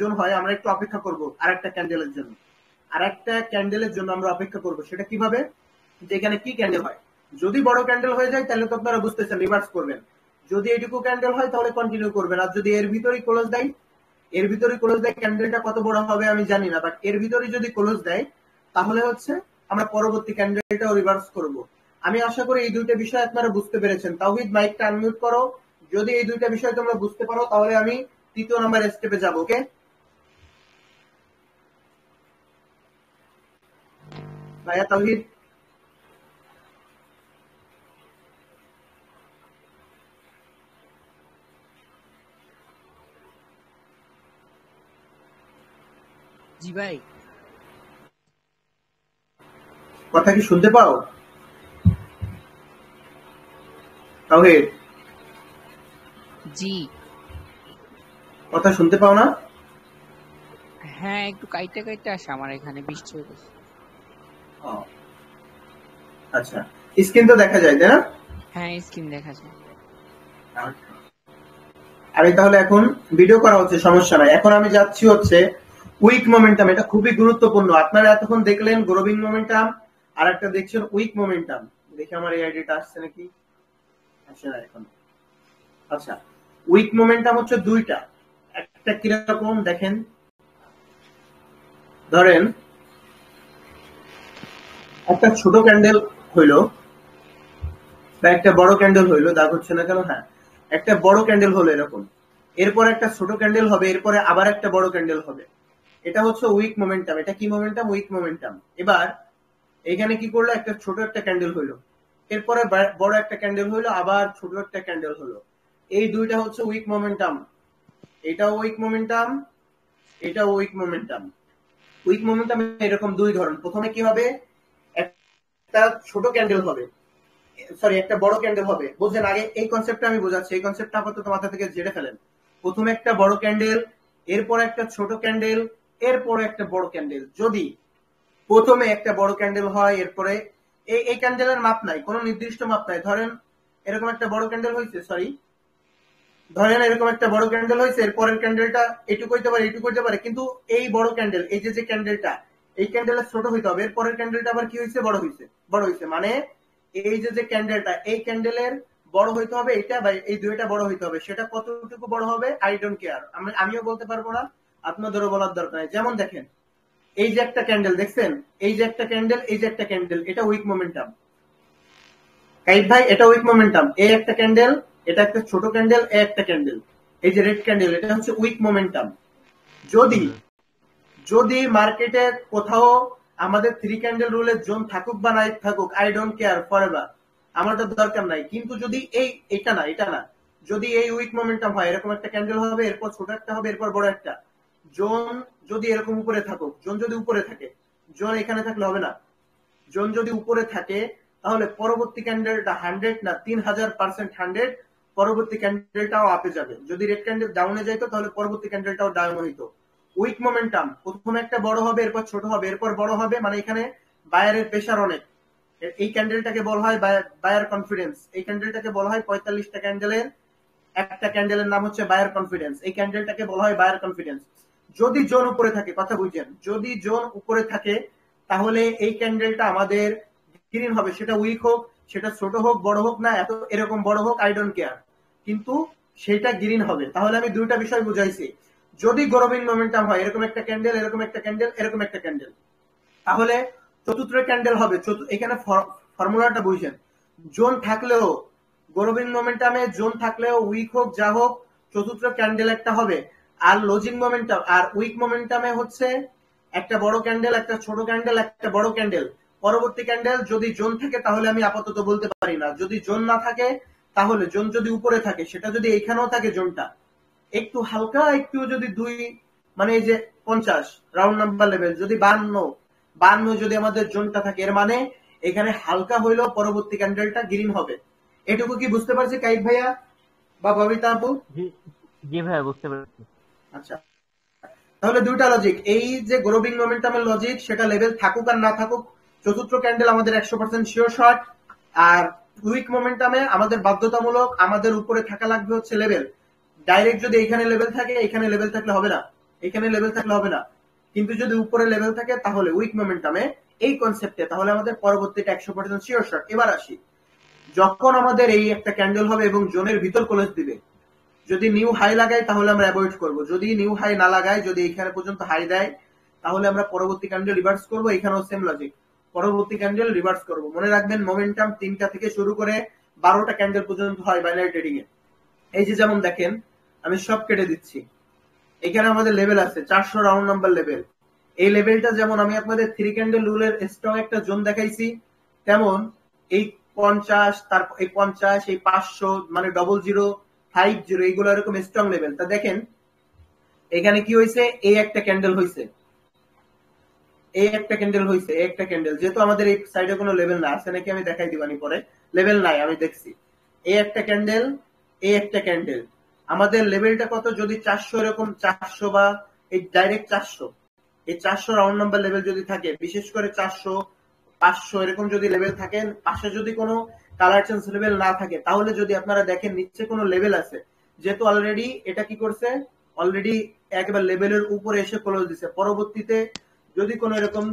জোন হয়, আমরা একটু অপেক্ষা করব আরেকটা ক্যান্ডেলের জন্য, আমরা অপেক্ষা করব। সেটা কিভাবে, যে এখানে কি ক্যান্ডেল হয়। যদি বড় ক্যান্ডেল হয়ে যায় তাহলে তো আপনারা বুঝতেছেন রিভার্স করবেন। যদি এইটুকু ক্যান্ডেল হয় তাহলে কন্টিনিউ করবেন। আর যদি এর ভিতরেই ক্লোজ দেয়, ক্যান্ডেলটা কত বড় হবে আমি জানি না, বাট এর ভিতরেই যদি ক্লোজ দেয় তাহলে হচ্ছে আমরা পরবর্তী ক্যান্ডেলটাও রিভার্স করব। আমি আশা করি এই দুইটা বিষয় আপনারা বুঝতে পেরেছেন। তাওহিদ, মাইকটা আনমিউট করো। যদি এই দুইটা বিষয় তোমরা বুঝতে পারো তাহলে আমি 3য় নাম্বার স্টেপে যাব। ওকে ভাইয়া তাওহিদ? জি ভাই। কথা কি শুনতে পাও তাওহিদ? জি। কথা শুনতে পাও না? হ্যাঁ, একটু কাইটা কাইটা আসে আমার এখানে, বৃষ্টি হইতেছে। আচ্ছা, স্ক্রিন তো দেখা যায়, তাই না? হ্যাঁ, স্ক্রিন দেখা যায়। আরে তাহলে এখন ভিডিও করা হচ্ছে, সমস্যা নাই। এখন আমি যাচ্ছি হচ্ছে উইক মোমেন্টাম। এটা খুবই গুরুত্বপূর্ণ। আপনারা এতক্ষণ দেখলেন গ্রোভিং মোমেন্টাম, আর একটা দেখছেন উইক মোমেন্টাম। দেখি আমার এই আইডিটা আসছে নাকি, আসছে না এখন। আচ্ছা, উইক মোমেন্টাম হচ্ছে দুইটা। একটা কিরকম দেখেন, ধরেন একটা ছোট ক্যান্ডেল হইলো বা একটা বড় ক্যান্ডেল হইলো, দাগ হচ্ছে না কেন, হ্যাঁ, একটা বড় ক্যান্ডেল হলো এরকম, এরপর একটা ছোট ক্যান্ডেল হবে, এরপরে আবার একটা বড় ক্যান্ডেল হবে। এটা হচ্ছে উইক মোমেন্টাম। এটা কি মোমেন্টাম? Week momentum. এবার এখানে কি করলো, একটা ছোট একটা ক্যান্ডেল হইলো, এরপরে বড় একটা ক্যান্ডেল হইলো, আবার ছোট একটা ক্যান্ডেল হলো। এই দুইটা হচ্ছে উইক মোমেন্টাম। এটাও উইক মোমেন্টাম, এটাও উইক মোমেন্টাম। উইক মোমেন্টাম এরকম দুই ধরন। প্রথমে কি হবে, একটা ছোট ক্যান্ডেল হবে, সরি একটা বড় ক্যান্ডেল হবে। বুঝছেন? আগে এই কনসেপ্টটা আমি বোঝাচ্ছি, এই কনসেপ্টটা আপাতত মাথা থেকে ঝেড়ে ফেলেন। প্রথমে একটা বড় ক্যান্ডেল, এরপর একটা ছোট ক্যান্ডেল, এরপরে একটা বড় ক্যান্ডেল। যদি প্রথমে একটা বড় ক্যান্ডেল হয়, এরপরে এই ক্যান্ডেলের মাপ নাই, কোনো নির্দিষ্ট মাপ নাই। ধরেন এরকম একটা বড় ক্যান্ডেল হয়েছে, ধরেন এরকম একটা বড় ক্যান্ডেল হয়েছে, এর পরের ক্যান্ডেলটা এটুকু হইতে পারে, এটুকু হইতে পারে, কিন্তু এই বড় ক্যান্ডেল, এই যে ক্যান্ডেলটা, এই ক্যান্ডেলের ছোট হইতে হবে, এর পরের ক্যান্ডেলটা আবার কি হয়েছে, বড় হয়েছে। মানে এই যে ক্যান্ডেলটা, এই ক্যান্ডেলের বড় হইতে হবে এটা, বা এই দুইটা বড় হইতে হবে। সেটা কতটুকু বড় হবে আই ডোন্ট কেয়ার, আমিও বলতে পারবো না, আপনাদেরও বলার দরকার নেই। যেমন দেখেন, এই যে একটা ক্যান্ডেল দেখছেন, এই যে একটা ক্যান্ডেল, এই যে একটা ক্যান্ডেল, এটা উইক মোমেন্টাম। কাইফ ভাই, এটা উইক মোমেন্টাম। এই একটা ক্যান্ডেল, এটা একটা ছোট ক্যান্ডেল, এই একটা ক্যান্ডেল, এই যে রেড ক্যান্ডেল, এটা হচ্ছে উইক মোমেন্টাম। যদি মার্কেটে কোথাও আমাদের 3 ক্যান্ডেল রুলের জোন থাকুক বা নাই থাকুক, আই ডোন্ট কেয়ার ফরএভার, আমার তো দরকার নাই। কিন্তু যদি এটা না, যদি এই উইক মোমেন্টাম হয়, এরকম একটা ক্যান্ডেল হবে, এরপর ছোট একটা হবে, এরপর বড় একটা, জোন যদি এরকম উপরে থাকুক, জোন যদি উপরে থাকে, জোন এখানে থাকলে হবে না। জোন যদি উপরে থাকে তাহলে পরবর্তী ক্যান্ডেলটা 100 না 3000% 100, পরবর্তী ক্যান্ডেলটাও আপে যাবে। যদি রেড ক্যান্ডেল ডাউনে যাইতো তাহলে পরবর্তী ক্যান্ডেলটাও ডাউন হইতো। উইক মোমেন্টাম, প্রথমে একটা বড় হবে, এরপর ছোট হবে, এরপর বড় হবে, মানে এখানে বায়ারের প্রেসার অনেক। এই ক্যান্ডেলটাকে বলা হয় বায়ার কনফিডেন্স। এই ক্যান্ডেলটাকে বলা হয় 45টা ক্যান্ডেলের একটা ক্যান্ডেলের নাম হচ্ছে বায়ার কনফিডেন্স। এই ক্যান্ডেলটাকে বলা হয় বায়ার কনফিডেন্স। যদি জোন উপরে থাকে, কথা বুঝছেন, যদি জোন উপরে থাকে তাহলে এই ক্যান্ডেলটা আমাদের গ্রিন হবে। সেটা উইক হোক, সেটা ছোট হোক, বড় হোক না, এরকম বড় হোক, আই ডোন্ট কেয়ার, কিন্তু সেটা গ্রিন হবে। তাহলে আমি দুইটা বিষয় বুঝাইছি। যদি গ্রোভিং মোমেন্টাম হয়, এরকম একটা ক্যান্ডেল, এরকম একটা ক্যান্ডেল, এরকম একটা ক্যান্ডেল, তাহলে চতুর্থ ক্যান্ডেল হবে। এখানে ফর্মুলাটা বুঝছেন, জোন থাকলেও, গ্রোভিং মোমেন্টামে জোন থাকলেও উইক হোক যা হোক, চতুর্থ ক্যান্ডেল একটা হবে। আর লজিং মোমেন্টাম আর উইক মোমেন্টামে হচ্ছে একটা বড় ক্যান্ডেল, একটা ছোট ক্যান্ডেল, একটা বড় ক্যান্ডেল, পরবর্তী ক্যান্ডেল। যদি জোন থাকে তাহলে আমি আপাতত বলতে পারি না। যদি জোন না থাকে তাহলে, জোন যদি উপরে থাকে, সেটা যদি এখানেও থাকে, জোনটা একটু হালকা, একটু যদি মানে এই যে 50 রাউন্ড নাম্বার লেভেল, যদি 52 যদি আমাদের জোনটা থাকে, এর মানে এখানে হালকা হইলেও পরবর্তী ক্যান্ডেলটা গ্রিন হবে। এটুকু কি বুঝতে পারছি কাইফ ভাইয়া বা ববিতা আপু? জি ভাইয়া, বুঝতে পেরেছি। আচ্ছা, তাহলে দুইটা লজিক, এই যে গ্রোভিং মোমেন্টামের লজিক, সেটা লেভেল থাকুক আর না থাকুক, চতুর্থ ক্যান্ডেল আমাদের 100% শিওর শর্ট। আর উইক মোমেন্টামে আমাদের বাধ্যতামূলক আমাদের উপরে থাকা লাগবে হচ্ছে লেভেল। ডাইরেক্ট যদি এখানে লেভেল থাকে, এখানে লেভেল থাকলে হবে না, এখানে লেভেল থাকলে হবে না, কিন্তু যদি উপরে লেভেল থাকে তাহলে উইক মোমেন্টামে এই কনসেপ্টে, তাহলে আমাদের পরবর্তীটা 100% শিওর শর্ট। এবার আসি, যখন আমাদের এই একটা ক্যান্ডেল হবে এবং জোনের ভিতর ক্লোজ দিবে, যদি নিউ হাই লাগায় তাহলে আমরা অ্যাভয়েড করব। যদি নিউ হাই না লাগায়, যদি এখানে পর্যন্ত হাই দেয়, তাহলে আমরা পরবর্তী ক্যান্ডেল রিভার্স করব। এখানেও সেম লজিক, পরবর্তী ক্যান্ডেল রিভার্স করব। মনে রাখবেন, মোমেন্টাম 3টা থেকে শুরু করে 12টা ক্যান্ডেল পর্যন্ত হয় বাইনারি ট্রেডিং এ। এই যে যেমন দেখেন, আমি সব কেটে দিচ্ছি, এখানে আমাদের লেভেল আছে 400 রাউন্ড নাম্বার লেভেল। এই লেভেলটা যেমন আমি আপনাদের 3 ক্যান্ডেল রুলের স্ট্রং একটা জোন দেখাইছি, তেমন এই 50, তারপর এই 50, এই 500, মানে 0050, এইগুলো এরকম স্ট্রং লেভেল। তা দেখেন এখানে কি হয়েছে, এই একটা ক্যান্ডেল হয়েছে, এই একটা ক্যান্ডেল হয়েছে, এই একটা ক্যান্ডেল। যেহেতু আমাদের এই সাইডে কোনো লেভেল না, আছে নাকি আমি দেখাই দিবানি পরে, লেভেল নাই, আমি দেখছি। এই একটা ক্যান্ডেল, এই একটা ক্যান্ডেল, আমাদের লেভেলটা কত, যদি 400, এরকম 400 বা এই ডাইরেক্ট 400, এই 400 রাউন্ড নাম্বার লেভেল যদি থাকে, বিশেষ করে 400, 500 এরকম যদি লেভেল থাকে, পাশে যদি কোনো কালার চেঞ্জ লেভেল না থাকে, তাহলে যদি আপনারা দেখেন নিচে কোনো লেভেল আছে, যেহেতু অলরেডি এটা কি করছে, অলরেডি একবার লেভেলের উপরে এসে ক্লোজ দিছে, পরবর্তীতে যদি কোনো এরকম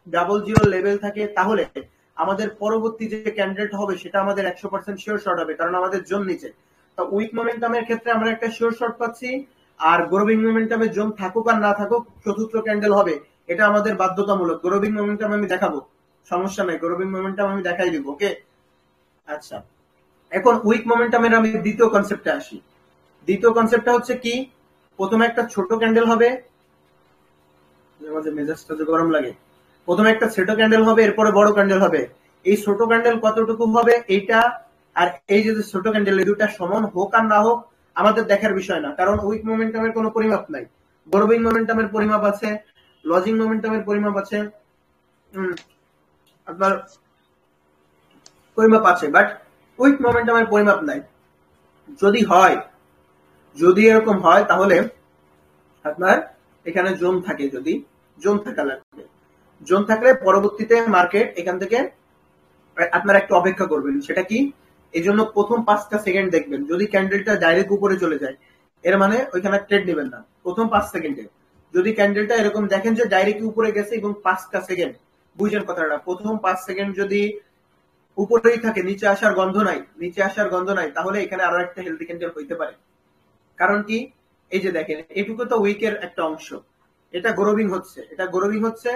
00 লেভেল থাকে, তাহলে আমাদের পরবর্তী যে ক্যান্ডেলটা হবে সেটা আমাদের 100% শিওর শর্ট হবে, কারণ আমাদের জোন নিচে। তো উইক মোমেন্টামের ক্ষেত্রে আমরা একটা শিওর শর্ট পাচ্ছি, আর গ্রোভিং মোমেন্টামের জোন থাকুক আর না থাকুক, চতুর্থ ক্যান্ডেল হবে, এটা আমাদের বাধ্যতামূলক। গ্রোভিং মোমেন্টাম আমি দেখাবো, সমস্যা নাই, গ্রোভিং মোমেন্টাম আমি দেখাই দিব, ওকে। আচ্ছা, এখন উইক মোমেন্টামের আমি দ্বিতীয় কনসেপ্টে আসি। দ্বিতীয় কনসেপ্টটা হচ্ছে কি, প্রথমে একটা ছোট ক্যান্ডেল হবে, মেজাজটা যে গরম লাগে, প্রথমে একটা ছোট ক্যান্ডেল হবে, এরপরে বড় ক্যান্ডেল হবে। এই ছোট ক্যান্ডেল কতটুকু হবে এইটা, আর এই যে ছোট ক্যান্ডেল, এই দুটা সমান হোক আর না হোক আমাদের দেখার বিষয় না, কারণ উইক মোমেন্টামের কোনো পরিমাপ নাই। গ্রোভিং মোমেন্টামের পরিমাপ আছে, লজিং মোমেন্টামের পরিমাপ আছে, আপনার পরিমাপ আছে, বাট উইক মোমেন্টামের পরিমাপ নাই। যদি এরকম হয় তাহলে আপনার এখানে জোন থাকে, যদি জোন থাকা লাগবে, জোন থাকলে পরবর্তীতে মার্কেট এখান থেকে আপনারা একটু অপেক্ষা করবেন। সেটা কি? এই জন্য প্রথম 5টা সেকেন্ড দেখবেন, যদি ক্যান্ডেলটা ডাইরেক্ট উপরে চলে যায় এর মানে ওইখানে ট্রেড নেবেন না। প্রথম 5 সেকেন্ডে যদি ক্যান্ডেলটা এরকম দেখেন যে ডাইরেক্ট উপরে গেছে এবং 5টা সেকেন্ড, বুঝেন কথাটা, প্রথম 5 সেকেন্ড যদি উপরেই থাকে, নিচে আসার গন্ধ নাই, তাহলে এখানে আরো একটা হেলদি ক্যান্ডেল হইতে পারে। কারণ কি? এই যে দেখেন, এটুকু তো উইকের একটা অংশ, এটা গ্রোবিং হচ্ছে,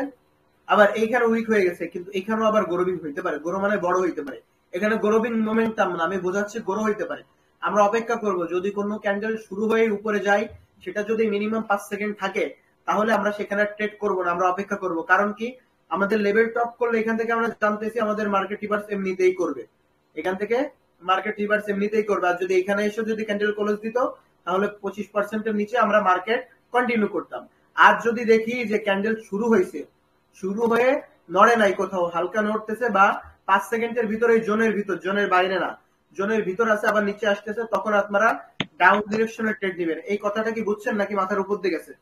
আবার এইখানে উইক হয়ে গেছে, কিন্তু এখানেও আবার গ্রোবিং হইতে পারে। গ্রো মানে বড় হইতে পারে, এখানে গ্রোবিং মোমেন্টাম না, আমি বোঝাচ্ছি গ্রো হইতে পারে। আমরা অপেক্ষা করব, যদি কোনো ক্যান্ডেল শুরু হয়ে উপরে যায়, সেটা যদি মিনিমাম 5 সেকেন্ড থাকে, তাহলে আমরা সেখানে ট্রেড করব না, আমরা অপেক্ষা করব। কারণ কি? আমাদের লেভেল টপ করলে এখান থেকে আমরা জানতেছি আমাদের মার্কেট রিভার্স এমনিতেই করবে, আর যদি এখানে এসে যদি ক্যান্ডেল ক্লোজ দিত, তাহলে 25% এর নিচে আমরা মার্কেট কন্টিনিউ করতাম। আজ যদি দেখি যে ক্যান্ডেল শুরু হয়ে নড়ে নাই, কোথাও হালকা নড়তেছে, বা 5 সেকেন্ডের ভিতরে জোনের বাইরে না, জোনের ভিতর আছে, আবার নিচে আসতেছে, তখন আপনারা ডাউন ডিরেকশনে ট্রেড দিবেন। এই কথাটা কি বুঝছেন নাকি মাথার উপর দিয়ে গেছে?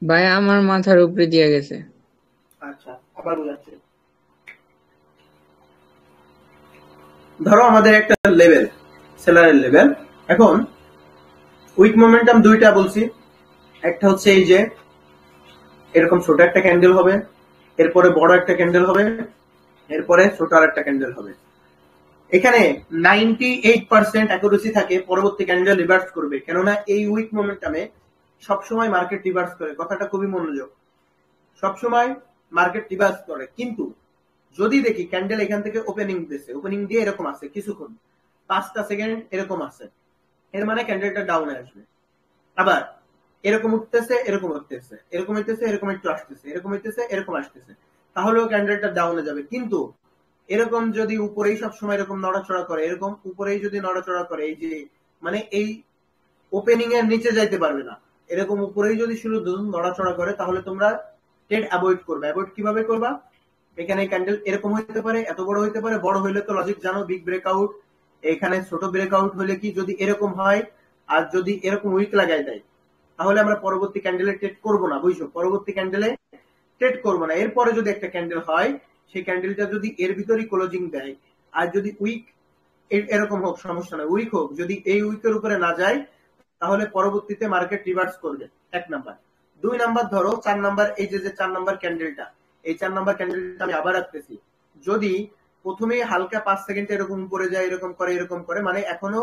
ভাই আমার মাথার উপরে দিয়ে গেছে। আচ্ছা, আবার বোঝাচ্ছি। ধরো আমাদের একটা লেভেল, সেলারের লেভেল। এখন উইক মোমেন্টাম দুইটা বলছি, একটা হচ্ছে এই যে এরকম ছোট একটা ক্যান্ডেল হবে, এরপরে বড় একটা ক্যান্ডেল হবে, এরপরে ছোট আর একটা ক্যান্ডেল হবে। এখানে 98% অ্যাকুরেসি থাকে পরবর্তী ক্যান্ডেল রিভার্স করবে, কেননা এই উইক মোমেন্টামে সবসময় মার্কেট রিভার্স করে। কথাটা খুবই মনোযোগ, সবসময় মার্কেট রিভার্স করে। কিন্তু যদি দেখি ক্যান্ডেল এখান থেকে ওপেনিং দিয়ে এরকম আছে কিছুক্ষণ, 5টা সেকেন্ড এরকম আছে, এর মানে ক্যান্ডেলটা ডাউনে আসবে। আবার এরকম উঠতেছে, এরকম একটু আসতেছে, এরকম আসতেছে, তাহলেও ক্যান্ডেলটা ডাউনে যাবে। কিন্তু এরকম যদি উপরেই সবসময় এরকম নড়াচড়া করে, এই যে মানে এই ওপেনিং এর নিচে যাইতে পারবে না, এরকম উপরেই যদি শুধু নড়াচড়া করে, তাহলে তোমরা ট্রেড অ্যাভয়েড করবে। অ্যাভয়েড কিভাবে করবা? এখানে ক্যান্ডেল এরকম হইতে পারে, এত বড় হইতে পারে, বড় হইলে তো লজিক জানো, বিগ ব্রেকআউট। এখানে ছোট ব্রেকআউট হলে কি, যদি এরকম হয় আর যদি এরকম উইক লাগাই দেয়, তাহলে আমরা পরবর্তী ক্যান্ডেলে ট্রেড করব না, বুঝছো? পরবর্তী ক্যান্ডেলে ট্রেড করব না। এরপরে যদি একটা ক্যান্ডেল হয়, সেই ক্যান্ডেলটা যদি এর ভিতরেই ক্লোজিং দেয়, আর যদি উইক এরকম হোক, সমস্যা নয়, উইক হোক, যদি এই উইকের উপরে না যায়, তাহলে পরবর্তীতে মার্কেট রিভার্স করবে। 1 নাম্বার। 2 নাম্বার, ধরো 4 নাম্বার, এই যে 4 নাম্বার ক্যান্ডেলটা, এই 4 নাম্বার ক্যান্ডেলটা আমি আবার রাখতেছি। যদি প্রথমে হালকা 5 সেকেন্ড এরকম উপরে যায়, এরকম করে, মানে এখনো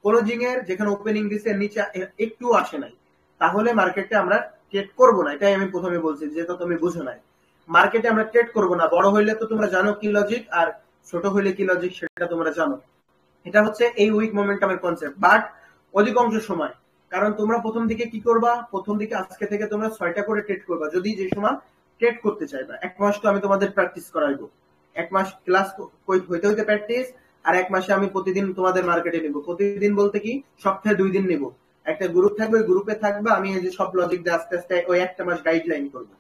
ক্লোজিং এর যেখানে ওপেনিং দিছে নিচে একটু আসে নাই, তাহলে মার্কেটে আমরা ট্রেড করব না। এটাই আমি প্রথমে বলছি, যেটা তুমি বুঝো নাই। মার্কেটে আমরা ট্রেড করব না। বড় হইলে তো তোমরা জানো কি লজিক, আর ছোট হইলে কি লজিক সেটা তোমরা জানো। এটা হচ্ছে এই উইক মোমেন্টামের কনসেপ্ট। বাট অধিকাংশ সময়, কারণ তোমরা প্রথম দিকে কি করবা, প্রথম দিকে আজকে থেকে তোমরা 6টা করে ট্রেড করবা, যদি যে সময় ট্রেড করতে চাইবা। 1 মাস তো আমি তোমাদের প্র্যাকটিস করাইবো, 1 মাস ক্লাস হইতে প্র্যাকটিস, আর 1 মাসে আমি প্রতিদিন তোমাদের মার্কেটে নিব। প্রতিদিন বলতে কি, সপ্তাহে 2 দিন নিব। একটা গ্রুপ থাকবে, ওই গ্রুপে থাকবে, আমি এই যে সব লজিক দিয়ে আস্তে আস্তে ওই 1টা মাস গাইডলাইন করবো।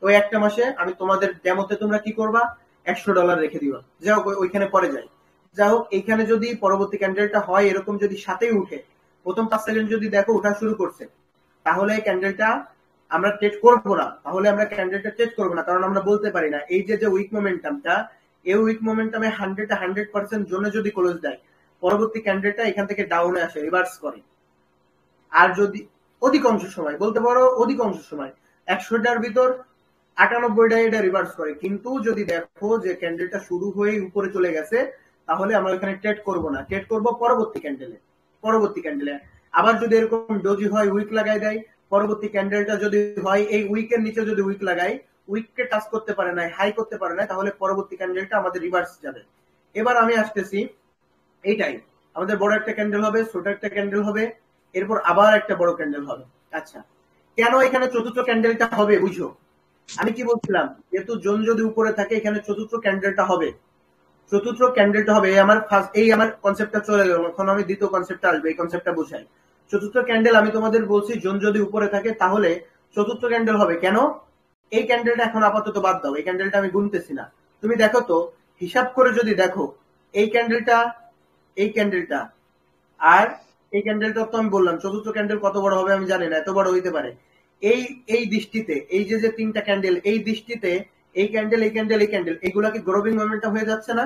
ওই 1টা মাসে আমি তোমাদের ডেমোতে তোমরা কি করবা, $100 রেখে দিবা। যাই হোক, ওইখানে পরে যাই। যাই হোক, এইখানে যদি পরবর্তী ক্যান্ডেলটা হয় এরকম, যদি সাথেই উঠে, প্রথম 5 সেকেন্ড যদি দেখো উঠা শুরু করছে, তাহলে ক্যান্ডেলটা আমরা ট্রেড করবো না। কারণ আমরা বলতে পারি না এই যে উইক মোমেন্টামটা, এই উইক মোমেন্টামে 100% জন্য যদি ক্লোজ দেয়, পরবর্তী ক্যান্ডেলটা এখান থেকে ডাউনে আসে, রিভার্স করে। আর যদি অধিকাংশ সময়, বলতে পারো অধিকাংশ সময় 100টার ভিতর 98টা এটা রিভার্স করে। কিন্তু যদি দেখো যে ক্যান্ডেলটা শুরু হয়ে উপরে চলে গেছে, তাহলে আমরা এখানে ট্রেড করব না, ট্রেড করব পরবর্তী ক্যান্ডেলে। আবার যদি এরকম ডোজি হয়, উইক লাগাই দেয়, পরবর্তী ক্যান্ডেলটা যদি হয় এই উইকের নিচে যদি উইক লাগাই, উইককে টাচ করতে পারে না, হাই করতে পারে না, তাহলে পরবর্তী ক্যান্ডেলটা আমাদের রিভার্স যাবে। এবার আমি আসতেছি, এইটাই আমাদের বড় একটা ক্যান্ডেল হবে, ছোট একটা ক্যান্ডেল হবে, এরপর আবার একটা বড় ক্যান্ডেল হবে। আচ্ছা, কেন এখানে চতুর্থ ক্যান্ডেলটা হবে বুঝো? আমি কি বলছিলাম, যেহেতু জোন যদি উপরে থাকে, এখানে চতুর্থ ক্যান্ডেলটা হবে। এই আমার কনসেপ্টটা চলে গেল। এখন আমি দ্বিতীয় কনসেপ্টটা আসবে, এই কনসেপ্টটা বুঝাই। চতুর্থ ক্যান্ডেল আমি তোমাদের বলছি, জোন যদি উপরে থাকে তাহলে চতুর্থ ক্যান্ডেল হবে। কেন? এই ক্যান্ডেলটা এখন আপাতত বাদ দাও, এই ক্যান্ডেলটা আমি গুনতেছি না। তুমি দেখো তো, হিসাব করে যদি দেখো, এই ক্যান্ডেলটা আর এই ক্যান্ডেলটা তো আমি বললাম, চতুর্থ ক্যান্ডেল কত বড় হবে আমি জানি না, এত বড় হইতে পারে। এই দৃষ্টিতে, এই যে 3টা ক্যান্ডেল, এই দৃষ্টিতে এই ক্যান্ডেল এই ক্যান্ডেল এই ক্যান্ডেল এগুলা কি গ্রোভিং মোমেন্টাম হয়ে যাচ্ছে না?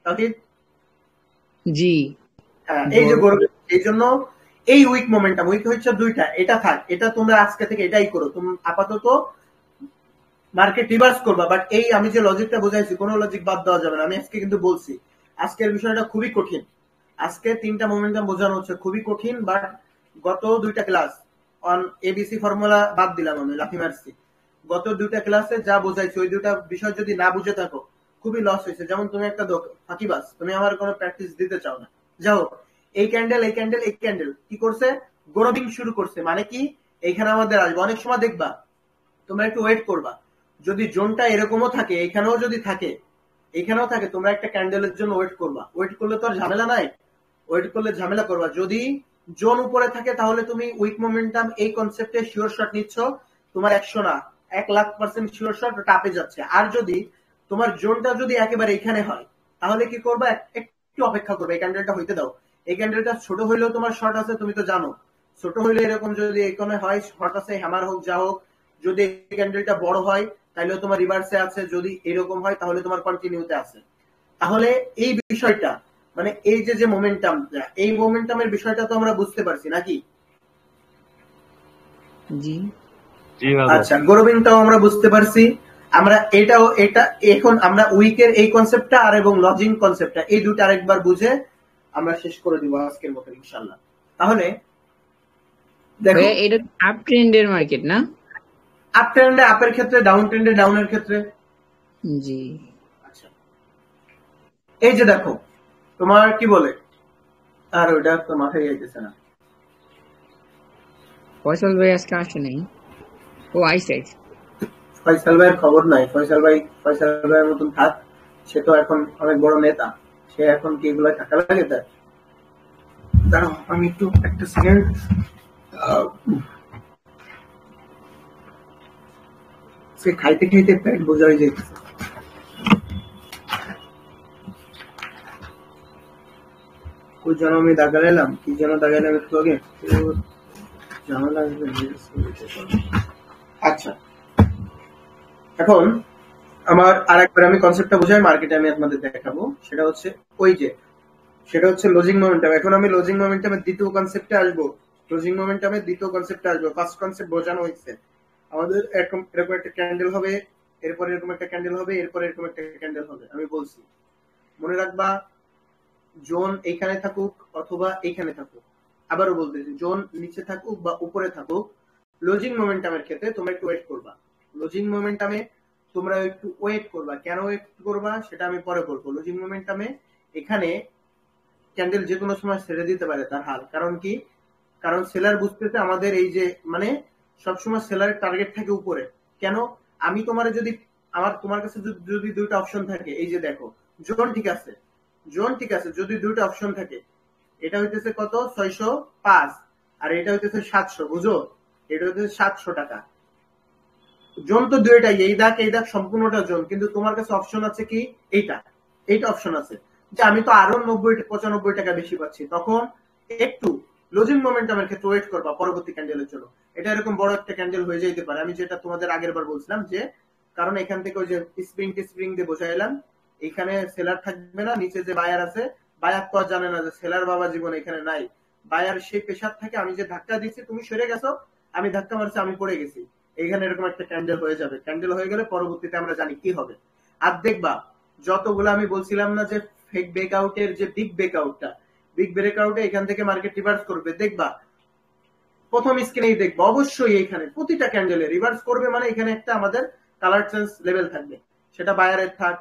তাওহিদ? জি হ্যাঁ, এই যে গ্রোভিং, এই জন্য এই উইক মোমেন্টাম, উইক হচ্ছে দুইটা, এটা থাক, এটা তোমরা আজকে থেকে এটাই করো। তুমি আপাতত মার্কেট রিভার্স করবা, বাট এই আমি যে লজিকটা বোঝাইছি কোনো লজিক বাদ দেওয়া যাবে না। আমি আজকে কিন্তু বলছি আজকের বিষয়টা খুবই কঠিন, আজকে তিনটা মোমেন্টাম বোঝানো হচ্ছে খুবই কঠিন। বাট গত দুইটা ক্লাস অন এবিসি ফর্মুলা বাদ দিলাম, আমি লাফি মারছি। গত দুইটা ক্লাসে যা বোঝাইছি ওই দুইটা বিষয় যদি না বুঝে থাকো খুবই লস হয়েছে। যেমন তুমি একটা ফাঁকিবাজ, তুমি আমার কোনো প্র্যাকটিস দিতে চাও না। যাও, এই ক্যান্ডেল এই ক্যান্ডেল এই ক্যান্ডেল কি করছে, গ্রোভিং শুরু করছে, মানে কি এইখানে আমাদের আসবে। অনেক সময় দেখবা তোমরা একটু ওয়েট করবা, যদি জোনটা এরকমও থাকে, এখানেও যদি থাকে, এখানেও থাকে, তোমরা একটা ক্যান্ডেলের জন্য ওয়েট করবা। ওয়েট করলে তো আর ঝামেলা নাই, ওয়েট করলে ঝামেলা করবা। যদি জোন উপরে থাকে তাহলে তুমি উইক মোমেন্টাম এই কনসেপ্টে শিওর শট নিচ্ছ, তোমার 100 না 1,00,000% শিওর শট ওটা আপে যাচ্ছে। আর যদি তোমার জোনটা যদি একেবারে এখানে হয় তাহলে কি করবা, একটু অপেক্ষা করবে, এই ক্যান্ডেলটা হইতে দাও। এই ক্যান্ডেলটা ছোট হইলেও তোমার শর্ট আছে, তুমি তো জানো। ছোট হইলে এরকম যদি এখানে হয় শর্ট আছে, হ্যামার হোক যা হোক। যদি এই ক্যান্ডেলটা বড় হয় তাহলে তোমার রিভার্সে আছে, যদি এরকম হয় তাহলে তোমার কন্টিনিউতে আছে। তাহলে এই বিষয়টা মানে এই যে মোমেন্টাম, এই মোমেন্টামের বিষয়টা তো আমরা বুঝতে পারছি নাকি? জি আচ্ছা, গ্রোভিংটাও আমরা বুঝতে পারছি। আমরা এটা এখন আমরা উইকের এই কনসেপ্টটা আর এবং লজিং কনসেপ্টটা এই দুটো আরেকবার বুঝে আমরা শেষ করে দিব আজকের মতো ইনশাআল্লাহ। তাহলে দেখো, ভাইয়া এটা আপ ট্রেন্ডের মার্কেট না? আপ ট্রেন্ডে আপের ক্ষেত্রে, ডাউন ট্রেন্ডে ডাউনের ক্ষেত্রে। জি আচ্ছা, এই যে দেখো তোমার কি বলে, আর ওটা তো মাথায় যাইতেছে না। ফয়সাল ভাই আজকে আসে নাই। ও আইসে। ফয়সাল ভাইয়ের খবর নাই। ফয়সাল ভাইয়ের মতন থাক, সে তো এখন অনেক বড় নেতা, সে এখন কি এগুলো টাকা লাগে তার? দাঁড়াও আমি একটু একটা সেকেন্ড, সে খাইতে খাইতে পেট বোঝা হয়ে যাইতেছে। ওই যেন আমি দাগালাম, কি যেন দাগালাম একটু আগে, ঝামেলা আসবে। আচ্ছা, এখন আমার আরেকবার আমি কনসেপ্টটা বুঝাই, মার্কেটে আমি আপনাদের দেখাবো। সেটা হচ্ছে লজিং মোমেন্টাম। এখন আমি লজিং মোমেন্টামের দ্বিতীয় কনসেপ্টে আসবো। ফার্স্ট কনসেপ্ট বোঝানো হয়েছে আমাদের, এরকম একটা ক্যান্ডেল হবে, এরপর এরকম একটা ক্যান্ডেল হবে, এরপর এরকম একটা ক্যান্ডেল হবে। আমি বলছি মনে রাখবা, জোন এইখানে থাকুক অথবা এইখানে থাকুক, আবারও বলতেছি জোন নিচে থাকুক বা উপরে থাকুক, লজিং মোমেন্টামের ক্ষেত্রে তোমরা একটু ওয়েট করবা। লজিং মোমেন্টামে তোমরা একটু ওয়েট করবা। কেন ওয়েট করবা সেটা আমি পরে বলবো। লজিং মোমেন্টামে এখানে ক্যান্ডেল যে কোনো সময় ছেড়ে দিতে পারে তার হাল। কারণ কি, কারণ সেলার বুঝতেছে আমাদের এই যে মানে সবসময় সেলারের টার্গেট থাকে উপরে। কেন, আমি তোমার যদি তোমার কাছে যদি দুইটা অপশন থাকে, এই যে দেখো জোন ঠিক আছে, যদি দুইটা অপশন থাকে, এটা হইতেছে কত 605 আর এটা হইতেছে 700, বুঝো, এটা হইতেছে 700 টাকা। জোন তো দুইটাই, এই দাগ সম্পূর্ণটা জোন, কিন্তু তোমার কাছে অপশন আছে কি এইটা অপশন আছে যে আমি তো আরো 95 টাকা বেশি পাচ্ছি। তখন একটু লজিং মোমেন্টামের ক্ষেত্রে ওয়েট করবা পরবর্তী ক্যান্ডেলের জন্য। এটা এরকম বড় একটা ক্যান্ডেল হয়ে যেতে পারে, আমি যেটা তোমাদের আগের বার বলছিলাম, যে কারণ এখান থেকে ওই যে স্প্রিং দিয়ে বসাইলাম, এখানে সেলার থাকবে না, নিচে যে বায়ার আছে, বায়ার তো আর জানে না যে সেলার বাবা জীবন এখানে নাই। বায়ার সেই পেশার থাকে, আমি যে ধাক্কা দিচ্ছি তুমি সরে গেছো, আমি ধাক্কা মারছি, আমি পড়ে গেছি, এইখানে এরকম একটা ক্যান্ডেল হয়ে যাবে। ক্যান্ডেল হয়ে গেলে পরবর্তীতে আমরা জানি কি হবে। আর দেখবা যতগুলো আমি বলছিলাম না যে ফেক ব্রেকআউটের যে বিগ ব্রেকআউটে এখান থেকে মার্কেট রিভার্স করবে, দেখবা প্রথম স্ক্রিনেই দেখবা অবশ্যই এখানে প্রতিটা ক্যান্ডেলে রিভার্স করবে, মানে এখানে একটা আমাদের কালার চেঞ্জ লেভেল থাকবে, সেটা বায়ারের থাক,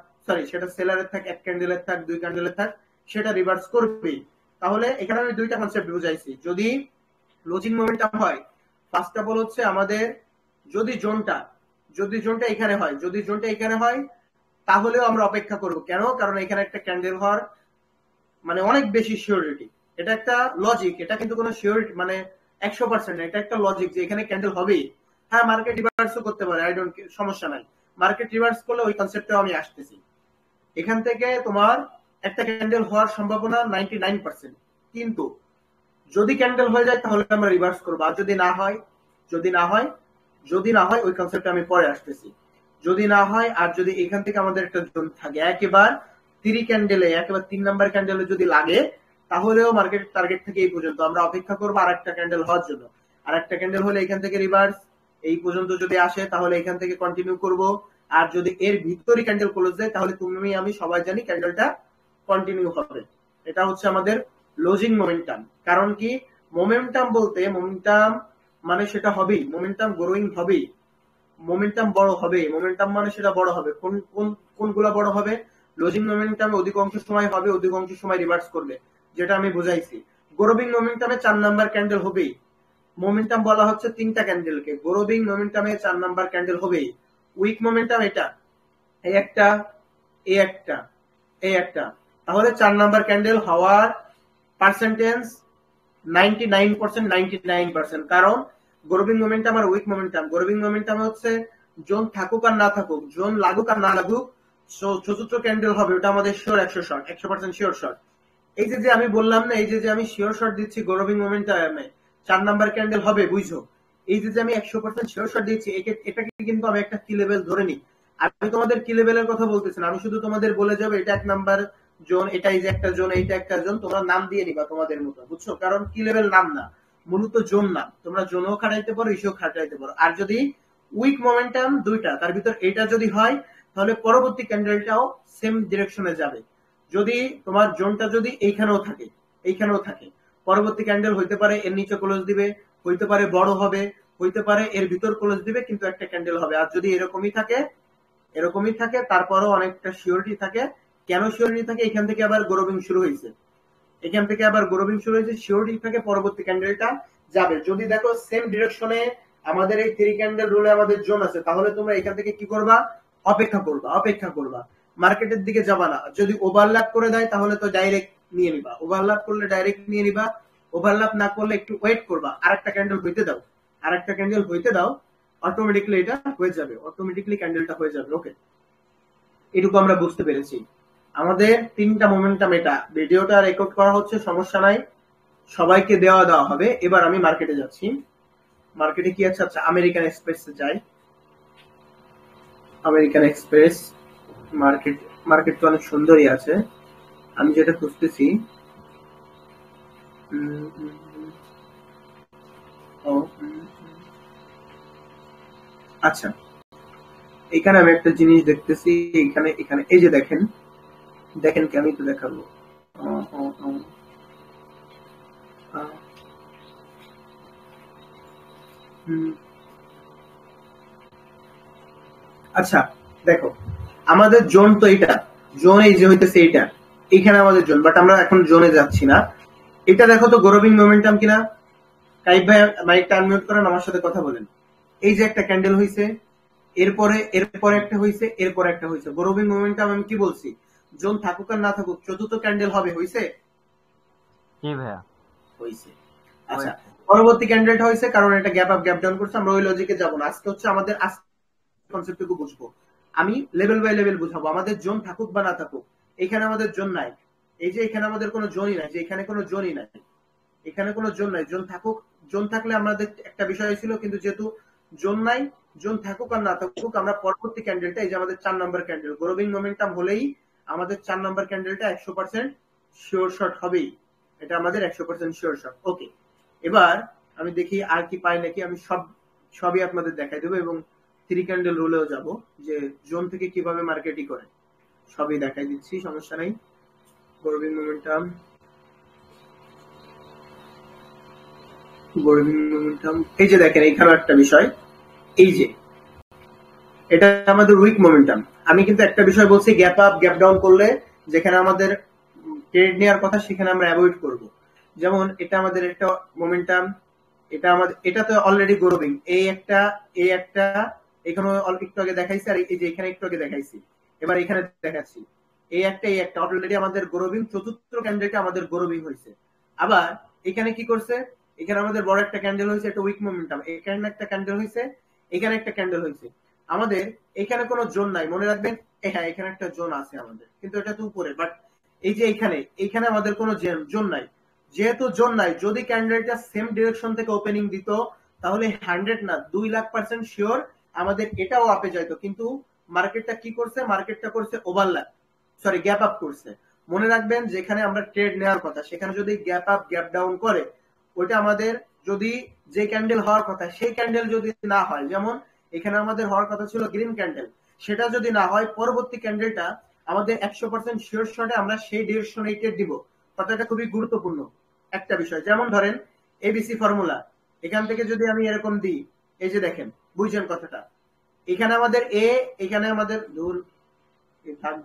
সেটা সেলারের থাক, এক ক্যান্ডেলের থাক, দুই ক্যান্ডেলের থাক, সেটা রিভার্স করবেই। তাহলে এখানে আমি দুইটা কনসেপ্ট বুঝাইছি। যদি লজিং মোমেন্টাম হয়, ফার্স্ট অফ অল হচ্ছে আমাদের যদি জোনটা এখানে হয় তাহলেও আমরা অপেক্ষা করব। কেন, কারণ এখানে একটা ক্যান্ডেল হওয়ার মানে অনেক বেশি সিওরিটি। এটা একটা লজিক, এটা কিন্তু কোনো সিওরিটি মানে 100% না, এটা একটা লজিক যে এখানে ক্যান্ডেল হবেই। হ্যাঁ, মার্কেট রিভার্সও করতে পারে, সমস্যা নাই। মার্কেট রিভার্স করলে ওই কনসেপ্টেও আমি আসতেছি। এখান থেকে তোমার একটা ক্যান্ডেল হওয়ার সম্ভাবনা 99%, কিন্তু যদি ক্যান্ডেল হয়ে যায় তাহলে আমরা রিভার্স করবো। আর যদি না হয় ওই কনসেপ্টে আমি পরে আসতেছি। যদি না হয়, আর যদি এখান থেকে আমাদের একটা জোন থাকে একেবারে 3 ক্যান্ডেলে, একেবারে 3 নাম্বার ক্যান্ডেলে যদি লাগে, তাহলেও মার্কেট টার্গেট থেকে এই পর্যন্ত আমরা অপেক্ষা করবো আর একটা ক্যান্ডেল হওয়ার জন্য। আর একটা ক্যান্ডেল হলে এখান থেকে রিভার্স এই পর্যন্ত যদি আসে তাহলে এখান থেকে কন্টিনিউ করব। আর যদি এর ভিতরে ক্যান্ডেল ক্লোজ দেয় তাহলে তুমি আমি সবাই জানি ক্যান্ডেলটা কন্টিনিউ হবে। এটা হচ্ছে আমাদের লজিং মোমেন্টাম। কারণ কি, মোমেন্টাম বলতে মোমেন্টাম মানে সেটা হবেই, মোমেন্টাম গ্রোয়িং হবেই, মোমেন্টাম বড় হবে, মোমেন্টাম মানে সেটা বড় হবে। কোন কোন কোনগুলা বড় হবে? লজিং মোমেন্টাম অধিকাংশ সময় হবে, অধিকাংশ সময় রিভার্স করবে, যেটা আমি বুঝাইছি। গ্রোবিং মোমেন্টামে 4 নাম্বার ক্যান্ডেল হবেই। মোমেন্টাম বলা হচ্ছে 3টা ক্যান্ডেলকে, গ্রোবিং মোমেন্টামে 4 নাম্বার ক্যান্ডেল হবেই। উইক মোমেন্টাম এটা, এই একটা, এই একটা, এই একটা, তাহলে 4 নাম্বার ক্যান্ডেল হওয়ার পার্সেন্টেজ 99%, 99%। কারণ গ্রোবিং মোমেন্টাম আর উইক মোমেন্টাম, গ্রোবিং মোমেন্টাম হচ্ছে জোন থাকুক আর না থাকুক, জোন লাগুক আর না লাগুক, চতুর্থ ক্যান্ডেল হবে, ওটা আমাদের শিওর 100% শিওর শট। এই যে আমি বললাম না, এই যে আমি শিওর শট দিচ্ছি গ্রোবিং মোমেন্টামে 4 নাম্বার ক্যান্ডেল হবে, বুঝছো? এই যে আমি 100% শিওর শট দিচ্ছি, এটাকে কিন্তু আমি একটা কি লেভেল ধরে নিই। আমি তোমাদের কি লেভেলের কথা বলতেছি না, আমি শুধু তোমাদের বলে যাবো এটা 1 নাম্বার জোন, এটাই যে একটা জোন, এইটা একটা জোন, তোমরা নাম দিয়ে নিবা তোমাদের মতো, বুঝছো? কারণ কি লেভেল নাম না, মূলত জোন নাম। তোমরা জোনও খাটাইতে পারো, ইস্যু খাটাইতে পারো। আর যদি উইক মোমেন্টাম দুইটা, তার ভিতর এটা যদি হয় তাহলে পরবর্তী ক্যান্ডেলটাও সেম ডিরেকশনে যাবে। যদি তোমার জোনটা যদি এইখানেও থাকে, এইখানেও থাকে, পরবর্তী ক্যান্ডেল হইতে পারে এর নিচে ক্লোজ দিবে, হইতে পারে বড় হবে, হইতে পারে এর ভিতর ক্লোজ দিবে, কিন্তু একটা ক্যান্ডেল হবে। আর যদি এরকমই থাকে তারপরও অনেকটা শিওরিটি থাকে। কেন শিওরিটি থাকে? এখান থেকে আবার গ্রোবিং শুরু হয়েছে, শিওরিটি থাকে পরবর্তী ক্যান্ডেলটা যাবে। যদি দেখো সেম ডিরেকশনে আমাদের এই 3 ক্যান্ডেল রুলে আমাদের জোন আছে, তাহলে তোমরা এখান থেকে কি করবা? অপেক্ষা করবা, মার্কেটের দিকে যাবা না। যদি ওভারল্যাপ করে দেয় তাহলে তো ডাইরেক্ট নিয়ে নিবা, ওভারল্যাপ করলে ডাইরেক্ট নিয়ে নিবা, ওভারল্যাপ না করলে একটু ওয়েট করবা, আরেকটা ক্যান্ডেল হইতে দাও, অটোমেটিক্যালি এটা হয়ে যাবে, অটোমেটিক্যালি ক্যান্ডেলটা হয়ে যাবে। ওকে, এটুকু আমরা বুঝতে পেরেছি। আমাদের 3টা মোমেন্টাম, এটা ভিডিওটা রেকর্ড করা হচ্ছে, সমস্যা নাই, সবাইকে দেওয়া হবে। এবার আমি মার্কেটে যাচ্ছি। মার্কেটে কি আছে? আচ্ছা, আমেরিকান এক্সপ্রেসে যাই। আমেরিকান এক্সপ্রেস মার্কেট তো অনেক সুন্দরই আছে। আমি যেটা খুঁজতেছি, আচ্ছা, এখানে আমি একটা জিনিস দেখতেছি, এখানে এই যে দেখেন কি, আমি তো দেখাবো। আচ্ছা দেখো, আমাদের জোন তো এটা, জোন এই যে হইতেছে এইটা, এখানে আমাদের জোন, বাট আমরা এখন জোনে যাচ্ছি না। এটা দেখো তো গ্রোবিং মোমেন্টাম কিনা? কাইফ ভাই মাইকটা আনমিউট করেন, আমার সাথে কথা বলেন। এই যে একটা ক্যান্ডেল হইছে, এরপরে একটা হইছে, এরপরে একটা হইছে। গ্রোবিং মোমেন্টাম আমি কি বলছি? জোন থাকুক আর না থাকুক, চতুর্থ ক্যান্ডেল হবে, হইছে? জি ভাইয়া, হইছে। আচ্ছা, পরবর্তী ক্যান্ডেলটা হইছে, কারণ এটা গ্যাপ আপ গ্যাপ ডাউন করছে। আমরা ওই লজিকে যাব না, আজকে হচ্ছে আমাদের কনসেপ্টটুকু বুঝবো। আমি লেভেল বাই লেভেল বুঝাবো। আমাদের জোন থাকুক বা না থাকুক, এখানে আমাদের জোন নাই, এই যে এখানে আমাদের কোনো জোনই নাই, যে এখানে কোনো জোনই নাই, এখানে কোনো জোন নাই। জোন থাকুক, জোন থাকলে আমাদের একটা বিষয় ছিল, কিন্তু যেহেতু জোন নাই, জোন থাকুক আর না থাকুক, আমরা পরবর্তী ক্যান্ডেলটা, এই যে আমাদের 4 নাম্বার ক্যান্ডেল, গ্রোবিং মোমেন্টাম হলেই আমাদের 4 নাম্বার ক্যান্ডেলটা 100% শিওর শট হবেই, এটা আমাদের 100% শিওর শট। ওকে, এবার আমি দেখি আর কি পাই নাকি। আমি সবই আপনাদের দেখাই দেবো, এবং 3 ক্যান্ডেল রুলেও যাব, যে জোন থেকে কিভাবে মার্কেটিং করে সবই দেখাই দিচ্ছি, সমস্যা নাই। গ্রোবিং মোমেন্টাম, এই যে দেখেন, এখানে একটা বিষয়, এই যে এটা আমাদের উইক মোমেন্টাম। আমি কিন্তু একটা বিষয় বলছি, গ্যাপ আপ গ্যাপ ডাউন করলে যেখানে আমাদের ট্রেড নেওয়ার কথা সেখানে আমরা অ্যাভয়েড করব। যেমন এটা আমাদের একটা মোমেন্টাম, এটা তো অলরেডি গ্রোবিং, এই একটা এখানে একটু আগে দেখাইছি, আর এই যে এখানে একটু আগে দেখাইছি, এবার এখানে দেখাচ্ছি, এই একটা অলরেডি আমাদের গ্রোবিং, চতুর্থ ক্যান্ডেলটা আমাদের গ্রোবিং হয়েছে। আবার এখানে কি করছে? এখানে আমাদের বড় একটা ক্যান্ডেল হয়েছে, একটা উইক মোমেন্টাম, এখানে একটা ক্যান্ডেল হয়েছে, এখানে একটা ক্যান্ডেল হয়েছে। আমাদের এখানে কোনো জোন নাই, মনে রাখবেন। হ্যাঁ, এখানে একটা জোন আছে আমাদের, কিন্তু এটা তো উপরে। বাট এই যে এখানে আমাদের কোনো জোন নাই। যেহেতু জোন নাই, যদি ক্যান্ডেলটা সেম ডিরেকশন থেকে ওপেনিং দিত, তাহলে 100 না 2,00,000% শিওর আমাদের এটাও আপে যাইতো। কিন্তু মার্কেটটা কি করছে, মার্কেটটা করছে ওভারল্যাপ, সরি গ্যাপ আপ করছে। মনে রাখবেন যেখানে আমরা ট্রেড নেওয়ার কথা সেখানে যদি গ্যাপ আপ গ্যাপ ডাউন করে, ওইটা আমাদের যদি যে ক্যান্ডেল হওয়ার কথা সেই ক্যান্ডেল যদি না হয়, যেমন এখানে আমাদের হওয়ার কথা ছিল গ্রিন ক্যান্ডেল, সেটা যদি না হয় পরবর্তী ক্যান্ডেলটা আমাদের 100% শিওর শটে আমরা সেই ডিরেকশন রেটে দিব। কথাটা খুবই গুরুত্বপূর্ণ একটা বিষয়। যেমন ধরেন এবিসি ফর্মুলা, এখান থেকে যদি আমি এরকম দিই, এই যে দেখেন, বুঝছেন কথাটা, এখানে আমাদের এ, এখানে আমাদের ধুর দাগ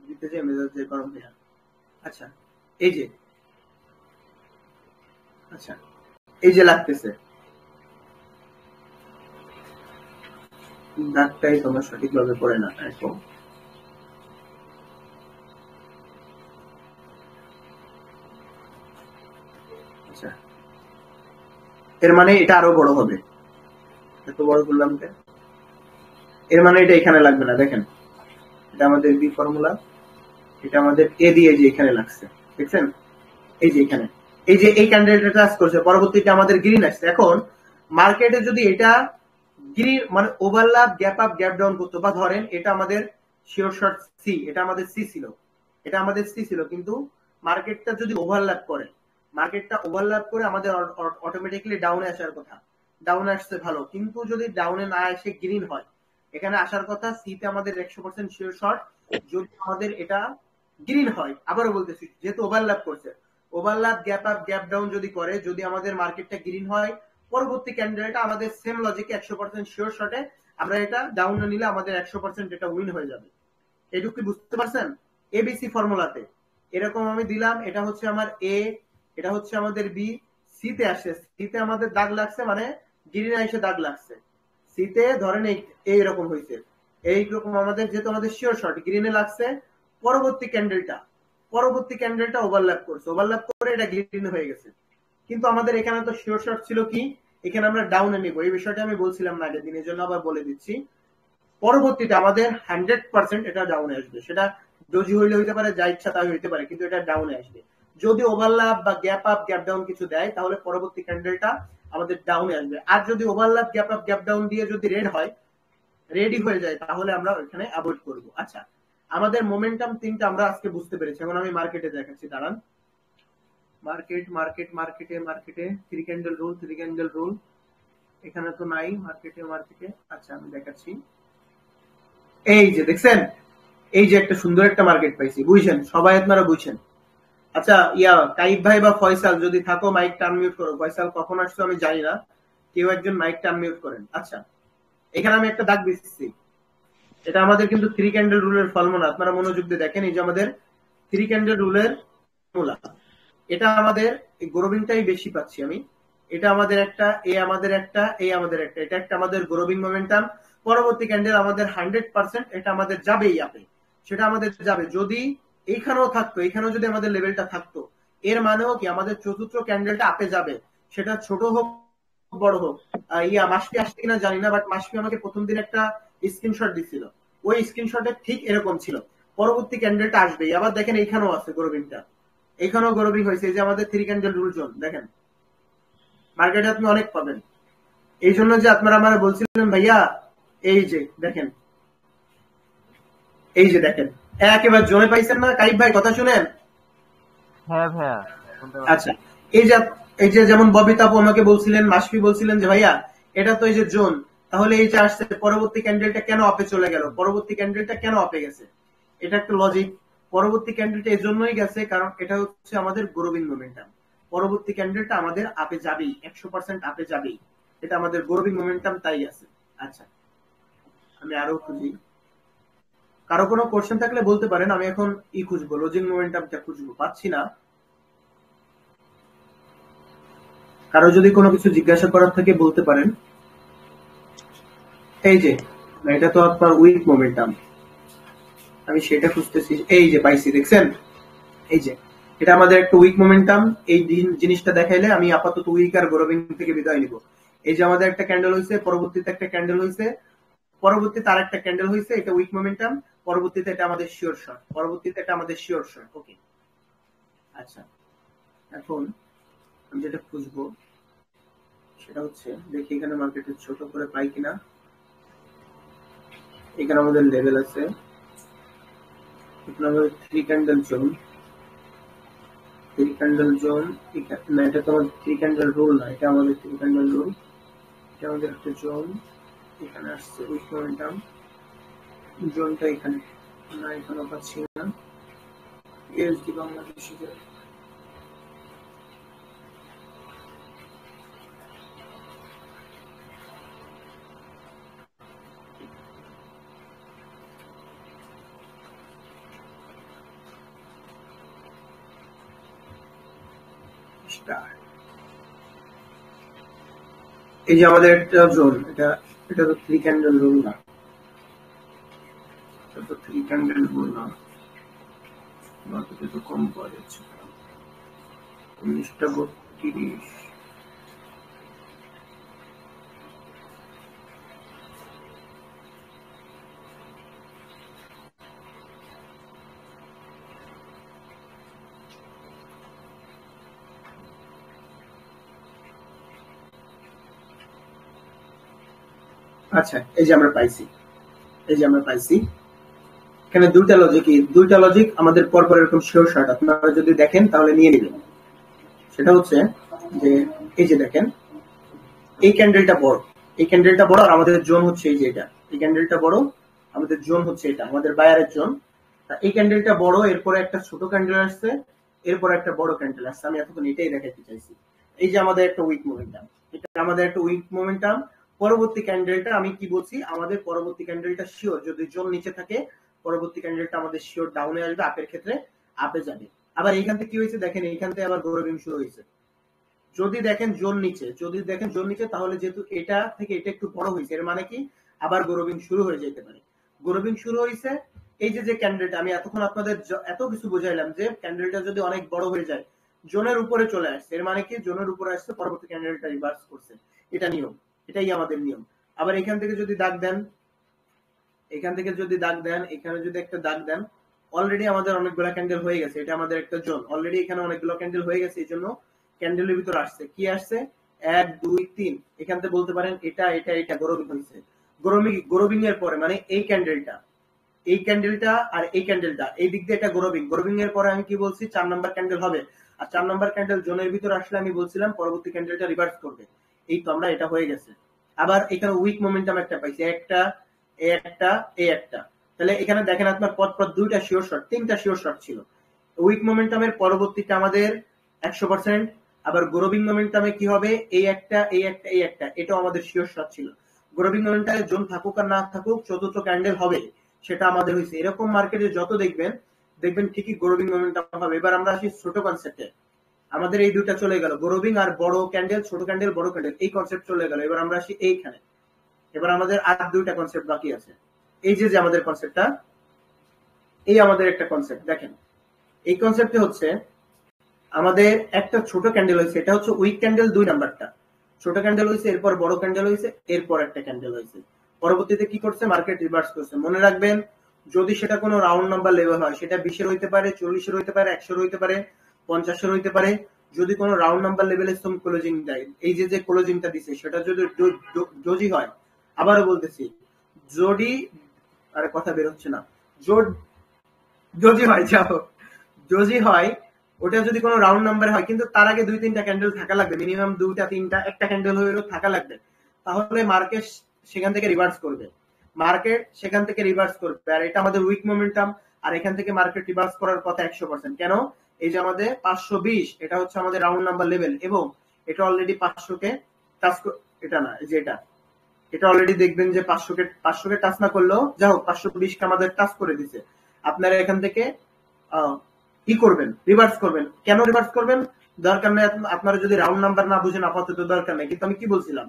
দিতে যে মেজাজ যে গরম হয়ে। আচ্ছা এই যে, আচ্ছা এই যে লাগতেছে দাগটাই তোমার সঠিকভাবে পড়ে না একদম। আচ্ছা এর মানে এটা আরো বড় হবে, এত বড় করলাম কেন? এর মানে এটা এখানে লাগবে না, দেখেন এটা আমাদের বি ফর্মুলা, এটা আমাদের এ দিয়ে যে এখানে লাগছে, দেখছেন এই যে এখানে, এই যে এই ক্যান্ডেলটা টাচ করছে, পরবর্তীতে আমাদের গ্রিন আসছে। এখন মার্কেটে যদি এটা গ্রিন মানে overlap gap up gap down করতো, বা ধরেন এটা আমাদের শিওর শর্ট সি, এটা আমাদের সি ছিল, এটা আমাদের সি ছিল, কিন্তু মার্কেটটা যদি ওভারল্যাপ করে, মার্কেটটা ওভারল্যাপ করে আমাদের অটোমেটিক্যালি ডাউনে আসার কথা, ডাউনে আসছে ভালো, কিন্তু যদি ডাউনে না এসে গ্রিন হয়, এখানে আসার কথা সিতে আমাদের 100% শিওর শর্ট, যদি আমাদের এটা গ্রিন হয়, আবারও বলতেছি যেহেতু ওভারল্যাপ করছে, overlap gap up gap down যদি করে, যদি আমাদের মার্কেটটা গ্রিন হয়, পরবর্তী ক্যান্ডেলটা আমাদের সেম লজিকে 100% শিওর শটে আমরা এটা ডাউনে নিলে আমাদের 100% এটা উইন হয়ে যাবে। এটুকু কি বুঝতে পারছেন? এবিসি ফর্মুলাতে এরকম আমি দিলাম, এটা হচ্ছে আমার এ, এটা হচ্ছে আমাদের বি, সিতে আসছে, সিতে আমাদের দাগ লাগছে মানে গ্রিনে এসে দাগ লাগছে, সিতে ধরেন এইরকম হয়েছে, এইরকম আমাদের যেহেতু আমাদের শিওর শর্ট গ্রিনে লাগছে, পরবর্তী ক্যান্ডেলটা ওভারল্যাপ করছে, ওভারল্যাপ করে এটা গ্রিন হয়ে গেছে, কিন্তু আমাদের এখানে তো শিওর শর্ট ছিল কি এখানে আমরা ডাউনে নিব, এই বিষয়টা আমি বলছিলাম না আগের দিনের জন্য আবার বলে দিচ্ছি। পরবর্তীতে আমাদের 100% এটা ডাউনে আসবে, সেটা ডোজি হইলে হইতে পারে, যা ইচ্ছা তাই হইতে পারে, কিন্তু এটা ডাউনে আসবে। যদি ওভারল্যাপ বা গ্যাপ আপ গ্যাপ ডাউন কিছু দেয়, তাহলে পরবর্তী ক্যান্ডেলটা আমাদের ডাউনে আসবে। আর যদি overlap gap up gap down দিয়ে যদি রেড হয়, রেডি হয়ে যায়, তাহলে আমরা ওখানে অ্যাভয়েড করব। আচ্ছা আমাদের মোমেন্টাম তিনটা আমরা আজকে বুঝতে পেরেছি। এখন আমি মার্কেটে দেখাচ্ছি, দাঁড়ান, মার্কেটে থ্রি ক্যান্ডেল রুল এখানে তো নাই, মার্কেটে আচ্ছা আমি দেখাচ্ছি, এই যে দেখছেন, এই যে একটা সুন্দর একটা মার্কেট পাইছি, বুঝছেন সবাই, আপনারা বুঝছেন। আচ্ছা কাইব ভাই বা ফয়সাল যদি থাকো মাইকটা আনমিউট করো, ফয়সাল কখন আসছো আমি জানি না, কেউ একজন মাইকটা আনমিউট করেন। আচ্ছা এখানে আমি একটা দাগ দিচ্ছি, এটা আমাদের কিন্তু থ্রি ক্যান্ডেল রুলের ফর্মুলা, আপনারা মনোযোগ দিয়ে দেখেন, এই যে আমাদের থ্রি ক্যান্ডেল রুলের ফর্মুলা, এটা আমাদের এই গ্রোবিংটাই বেশি পাচ্ছি আমি, এটা আমাদের একটা, আমাদের একটা, আমাদের একটা, এটা একটা আমাদের গ্রোবিং মোমেন্টাম, পরবর্তী ক্যান্ডেল আমাদের 100% এটা আমাদের যাবেই আপে, সেটা আমাদের যাবে। যদি এইখানেও থাকতো, এখানেও যদি আমাদের লেভেলটা থাকতো, এর মানেও কি আমাদের চতুর্থ ক্যান্ডেলটা আপে যাবে, সেটা ছোট হোক বড় হোক। মাসপি আসছে কিনা জানি না, বাট মাসপি আমাকে প্রথম দিন একটা স্ক্রিনশট দিছিল, ওই স্ক্রিনশটে ঠিক এরকম ছিল, পরবর্তী ক্যান্ডেলটা আসবেই। আবার দেখেন এইখানেও আছে গ্রোবিংটা, এখানেও গ্রোবিং হয়েছে, যে আমাদের থ্রি ক্যান্ডেল রুল জোন, দেখেন মার্কেটে আপনি অনেক পাবেন। এই জন্য যে আপনারা আমার বলছিলেন ভাইয়া, এই যে দেখেন, এই যে দেখেন একেবারে জমে পাইছেন না? কাইব ভাই কথা শুনেন? হ্যাঁ ভাইয়া। আচ্ছা এই যে যেমন ববিতা আপু আমাকে বলছিলেন, মাসফি বলছিলেন যে ভাইয়া এটা তো এই যে জোন, তাহলে এই যে আসছে পরবর্তী ক্যান্ডেলটা কেন আপে চলে গেল, পরবর্তী ক্যান্ডেলটা কেন আপে গেছে, এটা একটা লজিক। পরবর্তী ক্যান্ডেলটা এই জন্যই গেছে কারণ এটা হচ্ছে আমাদের গ্রোবিং মোমেন্টাম, পরবর্তী ক্যান্ডেলটা আমাদের আপে যাবেই, 100% আপে যাবেই, এটা আমাদের গ্রোবিং মোমেন্টাম, তাই আছে। আচ্ছা আমি আরো খুঁজি, কারো কোনো কোশ্চেন থাকলে বলতে পারেন, আমি এখন খুঁজবো, লজিং মোমেন্টামটা খুঁজবো, পাচ্ছি না। কারো যদি কোনো কিছু জিজ্ঞাসা করার থাকে বলতে পারেন। এই যে এটা তো আপনার উইক মোমেন্টাম, আমি সেটা খুঁজতেছি, এই যে পাইছি, দেখছেন এই যে এটা আমাদের একটা উইক মোমেন্টাম। এই জিনিসটা দেখাইলে আমি আপাতত উইক আর গ্রোবিং থেকে বিদায় নিব। এই যে আমাদের একটা ক্যান্ডেল হয়েছে, পরবর্তীতে একটা ক্যান্ডেল হয়েছে, পরবর্তীতে আর একটা ক্যান্ডেল হয়েছে, এটা উইক মোমেন্টাম, পরবর্তীতে এটা আমাদের শিওর শর্ট, পরবর্তীতে এটা আমাদের শিওর শর্ট। ওকে আচ্ছা এখন আমি যেটা খুঁজবো সেটা হচ্ছে, দেখি এখানে মার্কেটে ছোট করে পাই কিনা। এখানে আমাদের লেভেল আছে, এখানে আমাদের three candle zone, three candle zone, না এটা তো আমাদের থ্রি ক্যান্ডেল রুল না, এটা আমাদের থ্রি ক্যান্ডেল রুল, এটা আমাদের একটা জোন, এখানে আসছে উইক মোমেন্টাম, জোনটা এখানে না, এখানে পাচ্ছি না, ইউএসডি বাংলাদেশি স্টার। এই যে আমাদের একটা জোন, এটা তো থ্রি ক্যান্ডেল রুল না, এটা তো থ্রি ক্যান্ডেল রুল না, মার্কেটে তো কম পাওয়া যাচ্ছে, 19টা 32। আচ্ছা, এই যে আমরা পাইছি, এখানে দুইটা লজিক আমাদের পরপর এরকম শিওর শর্ট, আপনারা যদি দেখেন তাহলে নিয়ে নেবেন। সেটা হচ্ছে যে এই যে দেখেন, এই ক্যান্ডেলটা বড়, আর আমাদের জোন হচ্ছে এই যে এটা, এই ক্যান্ডেলটা বড়, আমাদের জোন হচ্ছে এটা, আমাদের বায়ারের জোন। এই ক্যান্ডেলটা বড়, এরপরে একটা ছোট ক্যান্ডেল আসছে, এরপর একটা বড় ক্যান্ডেল আসছে, আমি এতক্ষণ এটাই দেখাতে চাইছি। এই যে আমাদের একটা উইক মোমেন্টাম, পরবর্তী ক্যান্ডেলটা আমি কি বলছি, আমাদের পরবর্তী ক্যান্ডেলটা শিওর, যদি জোন নিচে থাকে পরবর্তী ক্যান্ডেলটা আমাদের শিওর ডাউনে আসবে, আপের ক্ষেত্রে আপে যাবে। আবার এইখান থেকে কি হয়েছে দেখেন, এইখান থেকে আবার গ্রোবিং শুরু হয়েছে। যদি দেখেন জোন নিচে, তাহলে যেহেতু এটা থেকে এটা একটু বড় হয়েছে, এর মানে কি আবার গ্রোবিং শুরু হয়ে যেতে পারে। গ্রোবিং শুরু হয়েছে, এই যে ক্যান্ডেলটা আমি এতক্ষণ আপনাদের এত কিছু বুঝাইলাম যে ক্যান্ডেলটা যদি অনেক বড় হয়ে যায় জোনের উপরে চলে আসছে, এর মানে কি জোনের উপরে আসছে, পরবর্তী ক্যান্ডেলটা রিভার্স করছে, এটা নিয়ম, এটাই আমাদের নিয়ম। আবার এখান থেকে যদি দাগ দেন, এখানে যদি একটা দাগ দেন, অলরেডি আমাদের অনেকগুলো ক্যান্ডেল হয়ে গেছে, এটা আমাদের একটা জোন, অলরেডি এখানে অনেকগুলো ক্যান্ডেল হয়ে গেছে, এই জন্য ক্যান্ডেলের ভিতর আসছে কি আসছে 1 2 3, এখান থেকে বলতে পারেন এটা গ্রোবিং হয়েছে। গ্রোবিং এর পরে মানে এই ক্যান্ডেলটা আর এই ক্যান্ডেলটা এই দিক দিয়ে এটা গ্রোবিং এর পরে আমি কি বলছি 4 নাম্বার ক্যান্ডেল হবে, আর 4 নাম্বার ক্যান্ডেল জোনের ভিতর আসলে আমি বলছিলাম পরবর্তী ক্যান্ডেলটা রিভার্স করবে। এই তো আমরা এটা হয়ে গেছে। আবার এখানে উইক মোমেন্টাম একটা পাইছি, একটা, তাহলে এখানে দেখেন আপনার পরপর দুইটা শিওর শর্ট, তিনটা শিওর শর্ট ছিল। উইক মোমেন্টামের পরবর্তীতে আমাদের 100%, আবার গ্রোবিং মোমেন্টামে কি হবে এই একটা, এটাও আমাদের শিওর শর্ট ছিল। গ্রোবিং মোমেন্টামে জোন থাকুক আর না থাকুক চতুর্থ ক্যান্ডেল হবে, সেটা আমাদের হয়েছে। এরকম মার্কেটে যত দেখবেন ঠিকই গ্রোবিং মোমেন্টাম হবে। এবার আমরা আসি ছোট কনসেপ্টে, আমাদের এই দুইটা চলে গেল, গ্রোবিং আর বড় ক্যান্ডেল, ছোট ক্যান্ডেল বড় ক্যান্ডেল, এই কনসেপ্ট চলে গেল। এবার আমরা আসি এইখানে, এবার আমাদের আর দুইটা কনসেপ্ট বাকি আছে। এই যে আমাদের কনসেপ্টটা, এই আমাদের একটা কনসেপ্ট দেখেন, এই কনসেপ্টে হচ্ছে আমাদের একটা ছোট ক্যান্ডেল হয়েছে, এটা হচ্ছে উইক ক্যান্ডেল 2 নাম্বারটা, ছোট ক্যান্ডেল হয়েছে, এরপর বড় ক্যান্ডেল হয়েছে, এরপর একটা ক্যান্ডেল হয়েছে। পরবর্তীতে কি করছে, মার্কেট রিভার্স করছে। মনে রাখবেন যদি সেটা কোনো রাউন্ড নাম্বার লেভেল হয়, সেটা 20 এর হইতে পারে, 40 এর হইতে পারে, 100 এর হইতে পারে, 50 এর হইতে পারে। যদি কোনো রাউন্ড নাম্বার লেভেলে ক্লোজিং দেয়, এই যে ক্লোজিংটা দিছে সেটা যদি ডোজি হয়, আবারও বলতেছি যদি, আরে কথা বের হচ্ছে না, ডোজি হয় ওটা যদি কোনো রাউন্ড নাম্বার হয়, কিন্তু তার আগে 2-3টা ক্যান্ডেল থাকা লাগবে, মিনিমাম 2-3টা, একটা ক্যান্ডেল হলেও থাকা লাগবে, তাহলে মার্কেট সেখান থেকে রিভার্স করবে। আর এটা আমাদের উইক মোমেন্টাম, আর এখান থেকে মার্কেট রিভার্স করার কথা 100%। কেন, এই যে আমাদের 520 এটা হচ্ছে আমাদের রাউন্ড নাম্বার লেভেল, এবং এটা অলরেডি 500কে টাচ, এটা না যে এটা অলরেডি দেখবেন যে 500কে টাচ না করলেও যাই হোক 520কে আমাদের টাচ করে দিছে। আপনারা এখান থেকে করবেন, রিভার্স করবেন। কেন রিভার্স করবেন, দরকার নেই, আপনারা যদি রাউন্ড নাম্বার না বুঝেন আপাতত দরকার নেই, কিন্তু আমি কি বলছিলাম,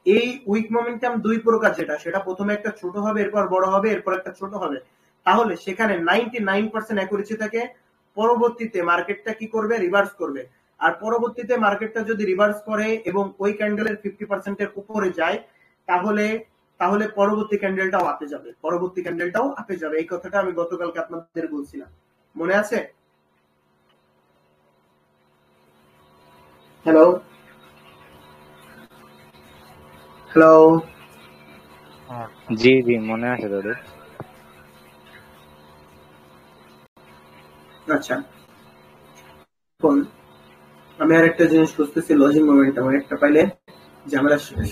এই উইক মোমেন্টাম 2 প্রকার, সেটা প্রথমে একটা ছোট হবে, এরপর বড় হবে, এরপর একটা ছোট হবে, তাহলে সেখানে 99% অ্যাকুরেসি থাকে। পরবর্তীতে মার্কেটটা কি করবে, রিভার্স করবে। আর পরবর্তীতে মার্কেটটা যদি রিভার্স করে এবং ওই ক্যান্ডেলের 50% এর উপরে যায়, তাহলে পরবর্তী ক্যান্ডেলটাও আপে যাবে। এই কথাটা আমি গতকালকে আপনাদের বলছিলাম, মনে আছে? হ্যালো, জি জি মনে আছে দাদু। আচ্ছা, এখন আমি আর একটা জিনিস খুঁজতেছি, লজিং মোমেন্টাম। একটা পাইলে ঝামেলা শেষ।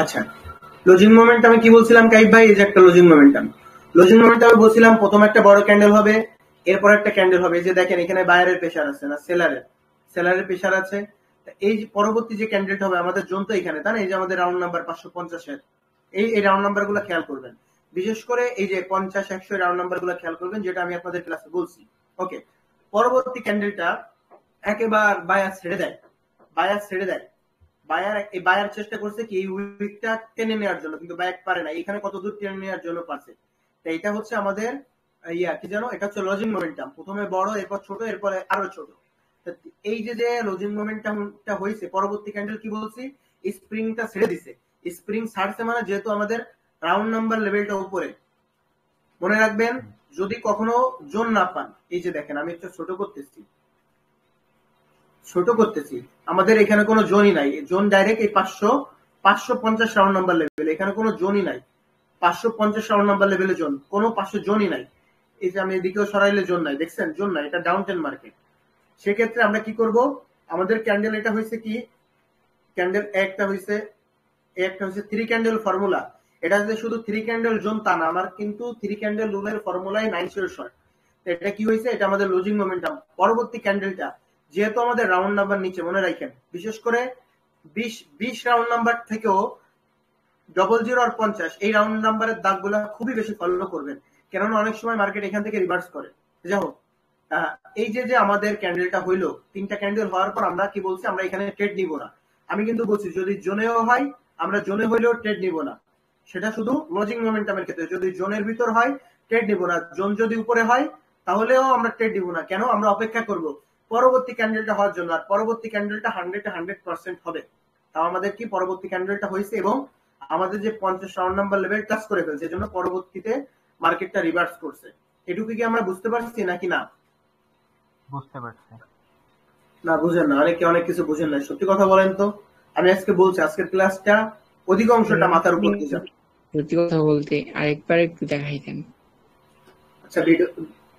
আচ্ছা, লজিং মোমেন্টামে কি বলছিলাম কাইব ভাই? এই যে একটা লজিং মোমেন্টাম। লজিং মোমেন্টামে বলছিলাম প্রথম একটা বড় ক্যান্ডেল হবে, এরপর একটা ক্যান্ডেল হবে। এই যে দেখেন এখানে বায়ারের প্রেসার আছে না সেলারের প্রেসার আছে। এই যে পরবর্তী যে ক্যান্ডেলটা হবে, আমাদের জোন তো এখানে, তাই না? এই যে আমাদের রাউন্ড নাম্বার 550 এই রাউন্ড নাম্বার গুলো খেয়াল করবেন, বিশেষ করে এই যে 50, 100 রাউন্ড নাম্বার গুলো খেয়াল করবেন, যেটা আমি আপনাদের ক্লাসে বলছি। ওকে, পরবর্তী ক্যান্ডেলটা একেবারে বায়ার ছেড়ে দেয়। বায়ার চেষ্টা করছে কি এই উইকটা টেনে নেওয়ার জন্য, কিন্তু বায়ার পারে না। এখানে কত দূর টেনে নেওয়ার জন্য পারছে। তো এটা হচ্ছে আমাদের কি জানো, এটা হচ্ছে লজিং মোমেন্টাম। প্রথমে বড়, এরপর ছোট, এরপরে আরো ছোট। এই যে লজিং মোমেন্টামটা হয়েছে, পরবর্তী ক্যান্ডেল কি বলছি, স্প্রিংটা ছেড়ে দিছে। স্প্রিং ছাড়ছে মানে যেহেতু আমাদের রাউন্ড নাম্বার লেভেলটা উপরে, মনে রাখবেন যদি কখনো জোন না পান, এই যে দেখেন আমি একটু ছোট করতেছি, আমাদের এখানে কোনো জোনই নাই। জোন ডাইরেক্ট এই 550 রাউন্ড নাম্বার লেভেল, এখানে কোনো জোনই নাই। 550 রাউন্ড নাম্বার লেভেলে জোন, কোনো 500 জোনই নাই। এই যে আমি এদিকেও সরাইলে জোন নাই, দেখছেন জোন নাই, এটা ডাউন টেন মার্কেট। সেক্ষেত্রে আমরা কি করব, আমাদের ক্যান্ডেল এটা হয়েছে কি, ক্যান্ডেল একটা হয়েছে 3 ক্যান্ডেল ফর্মুলা। এটা যে শুধু 3 ক্যান্ডেল জোন তা না, আমার কিন্তু 3 ক্যান্ডেল রুলের ফর্মুলায় 9 শর্ট। এটা কি হয়েছে, এটা আমাদের লজিং মোমেন্টাম। পরবর্তী ক্যান্ডেলটা যেহেতু আমাদের রাউন্ড নাম্বার নিচে, মনে রাখেন বিশেষ করে 20 রাউন্ড নাম্বার থেকেও 00 আর 50 এই রাউন্ড নাম্বারের দাগগুলো খুবই বেশি ফলো করবেন, কেননা অনেক সময় মার্কেট এখান থেকে রিভার্স করে। যাই হোক, এই যে আমাদের ক্যান্ডেলটা হইলো, 3টা ক্যান্ডেল হওয়ার পর আমরা কি বলছি, আমরা এখানে ট্রেড নিব না। আমি কিন্তু বলছি যদি জোনেও হয়, আমরা জোনে হইলেও ট্রেড নিব না। সেটা শুধু লজিং মোমেন্টামের ক্ষেত্রে। যদি জোনের ভিতর হয় ট্রেড নিব না, জোন যদি উপরে হয় তাহলেও আমরা ট্রেড নিব না। কেন? আমরা অপেক্ষা করব পরবর্তী ক্যান্ডেলটা হওয়ার জন্য। আর পরবর্তী ক্যান্ডেলটা 100% হবে। তাও আমাদের কি পরবর্তী ক্যান্ডেলটা হয়েছে এবং আমাদের যে 50 রাউন্ড নাম্বার লেভেল টাচ করে ফেলছে, এজন্য পরবর্তীতে মার্কেটটা রিভার্স করছে। এটুকু কি আমরা বুঝতে পারছি নাকি না? বুঝতে পারছি। না বুঝেন না, অনেক কিছু বুঝেন না, সত্যি কথা বলেন তো। আমি আজকে বলছি আজকের ক্লাসটা অধিকাংশটা মাথার উপর দিয়ে যাবে। সত্যি কথা বলতে আরেকবার একটু দেখাইতেন। আচ্ছা, ভিডিও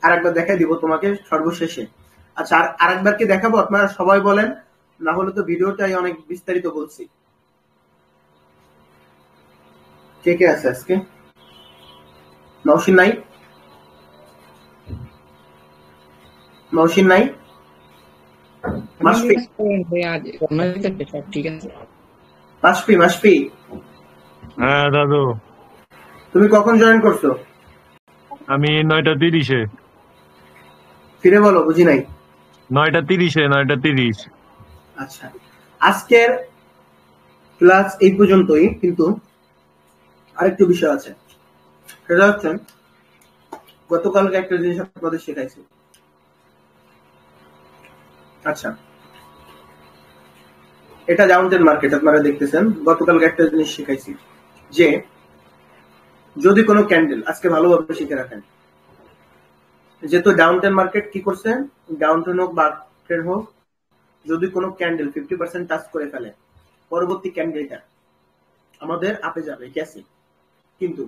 আরেকবার দেখাই দিব তোমাকে সর্বশেষে। আচ্ছা, আরেকবার কি দেখাবো? আপনারা সবাই বলেন, না হলে তো ভিডিওটাই অনেক বিস্তারিত বলছি। কে কে আছে আজকে? নওশিন নাই? মাসফি? সব ঠিক আছে। মাসফি, হ্যাঁ দাদু, তুমি কখন জয়েন করছো? আমি 9:30-এ। ফিরে বলো, বুঝি নাই। 9:30 আচ্ছা, আজকের ক্লাস এই পর্যন্তই, কিন্তু আরেকটু বিষয় আছে। সেটা হচ্ছে গতকালকে একটা জিনিস আপনাদের শেখাইছি। আচ্ছা, এটা ডাউনটেন মার্কেট আপনারা দেখতেছেন। গতকালকে একটা জিনিস শেখাইছি যে যদি কোনো ক্যান্ডেল, আজকে ভালোভাবে শিখে রাখেন, যেহেতু ডাউনটেন মার্কেট কি করছে, ডাউনটেন হোক বা আপট্রেন্ড হোক, যদি কোনো ক্যান্ডেল 50% টাচ করে ফেলে, পরবর্তী ক্যান্ডেলটা আমাদের আপে যাবে, গেছে। কিন্তু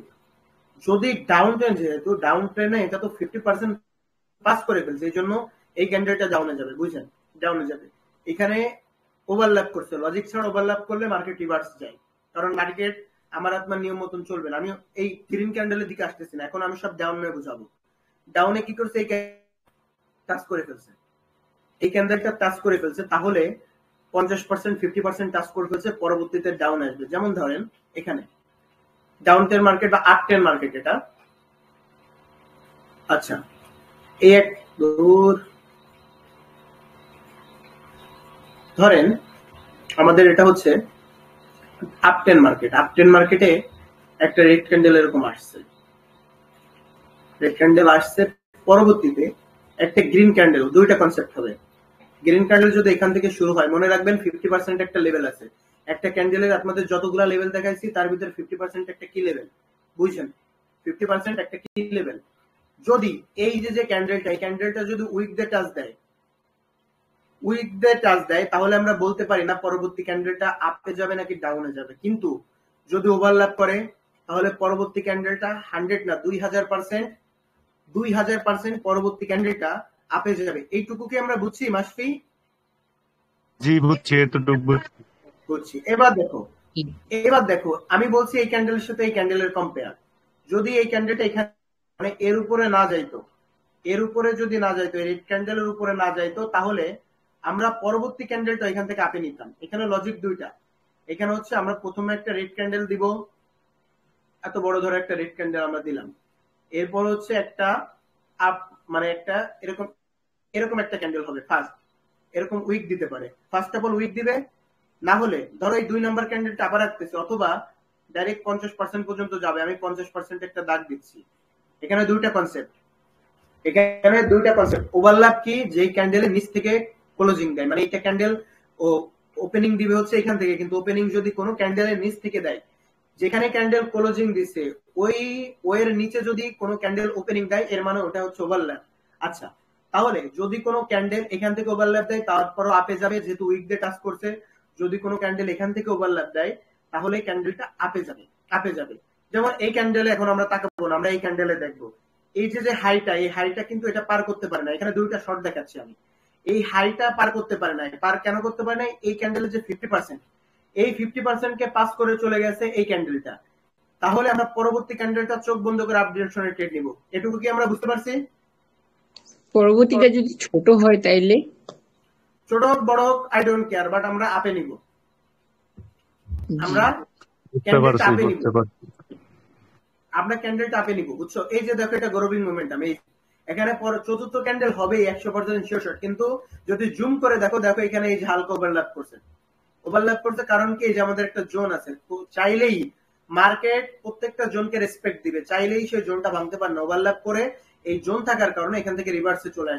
যদি ডাউনটেন, যেহেতু ডাউনটেনে এটা তো 50% পাস করে ফেলছে, এই জন্য এই ক্যান্ডেলটা ডাউনে যাবে, বুঝছেন? ডাউনে যাবে। এখানে ওভারল্যাপ করছে, লজিক ছাড়া ওভারল্যাপ করলে মার্কেট রিভার্স যায়, কারণ মার্কেট আমার আপনার নিয়ম মতন চলবে না। আমি এই গ্রিন ক্যান্ডেলের দিকে আসতেছি না, এখন আমি সব ডাউনে বুঝাবো। ডাউনে কি করছে, এই টাচ করে ফেলছে, এই ক্যান্ডেলটা টাচ করে ফেলছে, তাহলে 50%, 50% টাচ করে ফেলছে, পরবর্তীতে ডাউন আসবে। যেমন ধরেন এখানে ডাউনটেন মার্কেট বা আপটেন মার্কেট এটা। আচ্ছা, এই এক ধরেন আমাদের এটা হচ্ছে আপটেন মার্কেট। আপটেন মার্কেটে একটা রেড ক্যান্ডেল এরকম আসছে, রেড ক্যান্ডেল আসছে, পরবর্তীতে একটা গ্রিন ক্যান্ডেল। দুইটা কনসেপ্ট হবে। গ্রিন ক্যান্ডেল যদি এখান থেকে শুরু হয়, মনে রাখবেন 50% একটা লেভেল আছে। একটা ক্যান্ডেলের আপনাদের যতগুলা লেভেল দেখাইছি তার ভিতরে 50% একটা কি লেভেল, বুঝছেন? 50% একটা কি লেভেল। যদি এই যে ক্যান্ডেলটা, এই ক্যান্ডেলটা যদি উইক দিয়ে টাচ দেয় তাহলে আমরা বলতে পারি না পরবর্তী ক্যান্ডেলটা আপে যাবে নাকি ডাউনে যাবে। কিন্তু যদি ওভারল্যাপ করে তাহলে পরবর্তী ক্যান্ডেলটা 100 না 2000% পরবর্তী ক্যান্ডেলটা আপে যাবে। এইটুকু কি আমরা বুঝছি মাসফি? জি বুঝছি, এতটুকু বুঝছি। এবার দেখো আমি বলছি এই ক্যান্ডেলের সাথে এই ক্যান্ডেলের কম্পেয়ার। যদি এই ক্যান্ডেলটা এখানে মানে এর উপরে না যাইতো, এই রেড ক্যান্ডেলের উপরে না যাইতো, তাহলে আমরা পরবর্তী ক্যান্ডেলটা এখান থেকে আপে নিতাম। এখানে লজিক দুইটা। এখানে হচ্ছে আমরা প্রথমে একটা রেড ক্যান্ডেল দিব, এত বড় ধরে একটা রেড ক্যান্ডেল আমরা দিলাম। এরপর হচ্ছে একটা আপ মানে একটা এরকম একটা ক্যান্ডেল হবে ফার্স্ট, এরকম উইক দিতে পারে। ফার্স্ট অফ অল উইক দিবে, না হলে ধরো এই 2 নাম্বার ক্যান্ডেলটা আবার রাখতেছে, অথবা ডাইরেক্ট 50% পর্যন্ত যাবে। আমি 50% একটা দাগ দিচ্ছি। এখানে দুইটা কনসেপ্ট। ওভারল্যাপ কি, যেই ক্যান্ডেলের নিচ থেকে ক্লোজিং দেয়, মানে একটা ক্যান্ডেল ও ওপেনিং দিবে হচ্ছে এখান থেকে, কিন্তু ওপেনিং যদি কোনো ক্যান্ডেলের নিচ থেকে দেয়, যেখানে ক্যান্ডেল ক্লোজিং দিছে ওই এর নিচে যদি কোনো ক্যান্ডেল ওপেনিং দেয়, এর মানে ওটা হচ্ছে ওভারল্যাপ। আচ্ছা, তাহলে যদি কোনো ক্যান্ডেল এখান থেকে ওভারল্যাপ দেয় তারপরও আপে যাবে, যেহেতু উইক দিয়ে টাচ করছে। যদি কোনো ক্যান্ডেল এখান থেকে ওভারল্যাপ দেয় তাহলে ক্যান্ডেলটা আপে যাবে। যেমন এই ক্যান্ডেলে এখন আমরা তাকাবো না, আমরা এই ক্যান্ডেলে দেখবো এই যে হাইটা, এই হাইটা কিন্তু এটা পার করতে পারে না। এখানে দুইটা শর্ট দেখাচ্ছি আমি। এই হাইটা পার করতে পারে না। পার কেন করতে পারে না? এই ক্যান্ডেলের যে 50%, এই 50% কে পাস করে চলে গেছে এই ক্যান্ডেলটা। তাহলে আমরা পরবর্তী ক্যান্ডেলটা চোখ বন্ধ করে আপডেশনে ট্রেড নিব। এটুকু কি আমরা বুঝতে পারছি? পরবর্তীটা যদি ছোট হয় তাইলে? ছোট হোক বড় হোক আই ডোন্ট কেয়ার, বাট আমরা আপে নিব। আমরা ক্যান্ডেলটা আপে নিব, বুঝছো? এই যে দেখো এটা গ্রোভিং মোমেন্টাম। এই এখানে চতুর্থ ক্যান্ডেল হবে 100% শিওর শট। কিন্তু যদি জুম করে দেখো এখানে এই যে হালকা ওভারল্যাপ করছে। কারণ কি, এই যে আমাদের একটা জোন আছে, চাইলেই মার্কেট প্রত্যেকটা জোনকে রেসপেক্ট দিবে, চাইলেই সেই জোনটা ভাঙতে পারে না। ওভারল্যাপ করে এই জোন থাকার কারণে এখান থেকে রিভার্সে চলে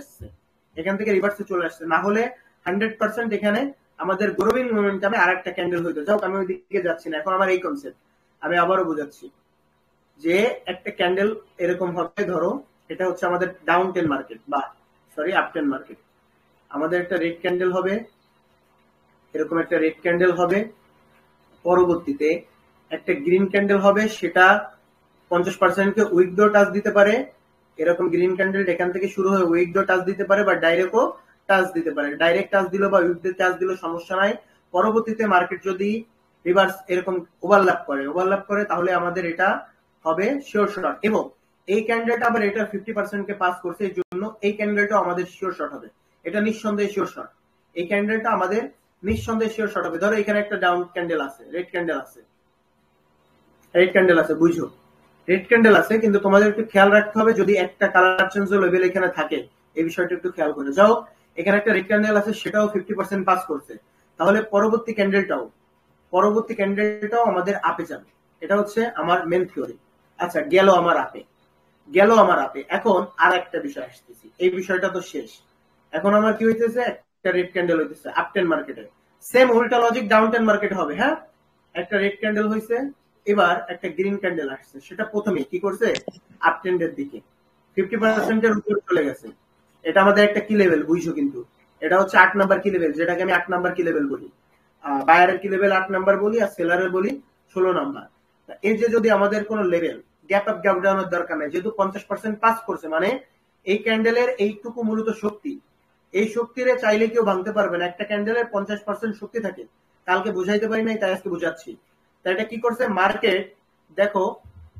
আসছে। না হলে 100% এখানে আমাদের গ্রোভিং মোমেন্টামে আরেকটা ক্যান্ডেল হইতো। যাও, আমি ওই দিকে যাচ্ছি না, এখন আমার এই কনসেপ্ট আমি আবারও বোঝাচ্ছি। যে একটা ক্যান্ডেল এরকম হবে, ধরো এটা হচ্ছে আমাদের ডাউন টেন মার্কেট বা আপ টেন মার্কেট। আমাদের একটা রেড ক্যান্ডেল হবে, এরকম একটা রেড ক্যান্ডেল হবে, পরবর্তীতে একটা গ্রিন ক্যান্ডেল হবে, সেটা 50% কে উইক দিয়ে টাচ দিতে পারে। এরকম গ্রিন ক্যান্ডেল এখান থেকে শুরু হয়ে উইক দিয়ে টাচ দিতে পারে বা ডাইরেক্টও টাচ দিতে পারে। ডাইরেক্ট টাচ দিল বা উইক দিয়ে টাচ দিল সমস্যা নাই। পরবর্তীতে মার্কেট যদি রিভার্স এরকম ওভারল্যাপ করে তাহলে আমাদের এটা হবে শিওর শট। এবং এই ক্যান্ডেলটা আবার এটা 50% কে পাস করছে, এই জন্য এই ক্যান্ডেলটা আমাদের শিওর শট হবে। এটা নিঃসন্দেহে শিওর শট। এই ক্যান্ডেলটা আমাদের নিঃসন্দেহে শিওর শট হবে। ধরো এখানে একটা ডাউন ক্যান্ডেল আছে, রেড ক্যান্ডেল আছে, বুঝো রেড ক্যান্ডেল আছে, কিন্তু তোমাদের একটু খেয়াল রাখতে হবে যদি একটা কালার চেঞ্জ লেভেল এখানে থাকে, এই বিষয়টা একটু খেয়াল করে যাও। এখানে একটা রেড ক্যান্ডেল আছে, সেটাও 50% পাস করছে, তাহলে পরবর্তী ক্যান্ডেলটাও আমাদের আপে যাবে। এটা হচ্ছে আমার মেন থিওরি। আচ্ছা, গেল আমার আপে। এখন আর একটা বিষয় আসতেছি, এই বিষয়টা তো শেষ। এখন আমার কি হইতেছে, একটা রেড ক্যান্ডেল হইতেছে আপ টেন মার্কেটে। সেম উল্টা লজিক ডাউন টেন মার্কেটে হবে। হ্যাঁ, একটা রেড ক্যান্ডেল হয়েছে, এবার একটা গ্রিন ক্যান্ডেল আসছে, সেটা প্রথমে কি করছে, আপ ট্রেন্ডের দিকে 50% এর উপরে চলে গেছে। এটা আমাদের একটা কি লেভেল বুঝছো? কিন্তু এটা হচ্ছে 8 নাম্বার কি লেভেল, যেটাকে আমি 8 নাম্বার কি লেভেল বলি। বায়ারের কি লেভেল 8 নাম্বার বলি, আর সেলারের বলি 16 নাম্বার। এই যে যদি আমাদের কোন লেভেল গ্যাপ আপ গ্যাপ ডাউনের দরকার নেই, যেহেতু 50% পাস করছে, মানে এই ক্যান্ডেলের এইটুকু মূলত শক্তি, এই শক্তিরে চাইলে কেউ ভাঙতে পারবে না। একটা ক্যান্ডেলের 50% শক্তি থাকে, কালকে বুঝাইতে পারি নাই তাই আজকে বুঝাচ্ছি। তাই এটা কি করছে মার্কেট, দেখো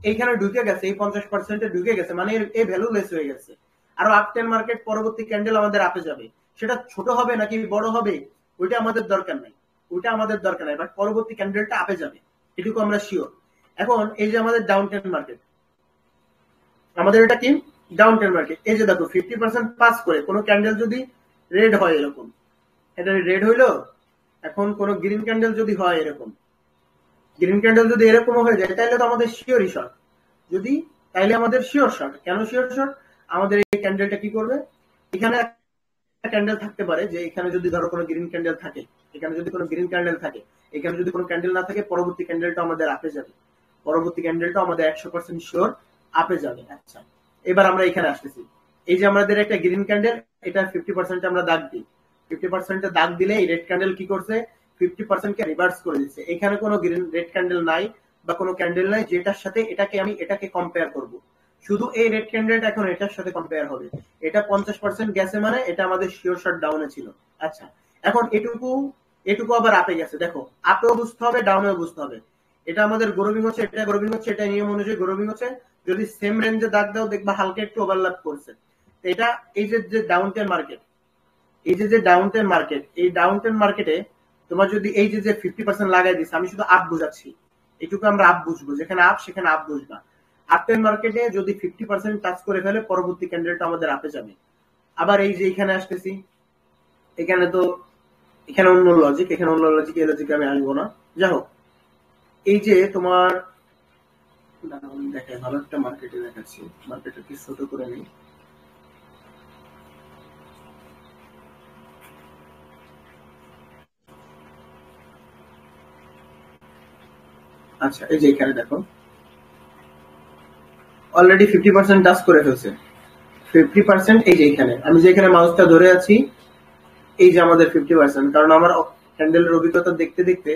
এইখানে ঢুকে গেছে, এই 50% ঢুকে গেছে, মানে এই ভ্যালুলেস হয়ে গেছে। আরো আপ টেন মার্কেট পরবর্তী ক্যান্ডেল আমাদের আপে যাবে, সেটা ছোট হবে নাকি বড় হবে ওইটা আমাদের দরকার নাই, বাট পরবর্তী ক্যান্ডেলটা আপে যাবে, এটুকু আমরা শিওর। এখন এই যে আমাদের ডাউন টেন মার্কেট, আমাদের এটা কি ডাউন টেন মার্কেট। এই যে দেখো 50% পাস করে কোনো ক্যান্ডেল যদি রেড হয়, এরকম এটা রেড হইলো। এখন কোন গ্রিন ক্যান্ডেল যদি হয়, এরকম গ্রিন ক্যান্ডেল যদি এরকম হয়ে যায়, তাহলে তো আমাদের শিওরই শর্ট। তাইলে আমাদের শিওর শর্ট। কেন শিওর শর্ট? আমাদের এই ক্যান্ডেলটা কি করবে, এখানে একটা ক্যান্ডেল থাকতে পারে, যে এখানে যদি ধরো কোনো গ্রিন ক্যান্ডেল থাকে, এখানে যদি কোনো ক্যান্ডেল না থাকে, পরবর্তী ক্যান্ডেলটা আমাদের আপে যাবে, 100% শিওর আপে যাবে। আচ্ছা, এবার আমরা এখানে আসতেছি। এই যে আমাদের একটা গ্রিন ক্যান্ডেল, এটা 50% আমরা দাগ দিই। 50% দাগ দিলে এই রেড ক্যান্ডেল কি করছে, 50% কে রিভার্স করে দিচ্ছে। এখানে কোনো গ্রিন রেড ক্যান্ডেল নাই বা কোনো ক্যান্ডেল নাই যেটার সাথে এটাকে কম্পেয়ার করব। শুধু এই রেড ক্যান্ডেলটা এখন এটার সাথে কম্পেয়ার হবে। এটা 50% গেছে, মানে এটা আমাদের শিওর শট ডাউনে ছিল। আচ্ছা, এখন এটুকু আবার আপে গেছে। দেখো, আপেও বুঝতে হবে, ডাউনেও বুঝতে হবে। এটা আমাদের গ্রোভিং হচ্ছে, এটা গ্রোভিং হচ্ছে, এটা নিয়ম অনুযায়ী গ্রোভিং হচ্ছে। যদি সেম রেঞ্জে দাগ দাও দেখবা হালকা একটু ওভারল্যাপ করছে। এটা এই যে ডাউন টেন মার্কেট, এই যে ডাউন টেন মার্কেট, এই ডাউন টেন মার্কেটে তোমার যদি এই যে 50% লাগাই দিচ্ছে, আমি শুধু আপ বুঝাচ্ছি, এটুকু আমরা আপ বুঝবো, যেখানে আপ সেখানে আপ বুঝবা। আপ টেন মার্কেটে যদি 50% টাচ করে ফেলে, পরবর্তী ক্যান্ডেলটা আমাদের আপে যাবে। আবার এই যে এখানে আসতেছি, এখানে অন্য লজিক, এই লজিকে আমি আসবো না। যাই হোক, এই যে তোমার দেখায় ভালো একটা মার্কেটে দেখাচ্ছি, মার্কেটটা কি ছোট করে নেই। আচ্ছা, এই যে এখানে দেখো অলরেডি 50% টাচ করে ফেলছে। 50% এই যে এখানে, আমি যে এখানে মাউসটা ধরে আছি, এই যে আমাদের 50%, কারণ আমার ক্যান্ডেলের অভিজ্ঞতা দেখতে দেখতে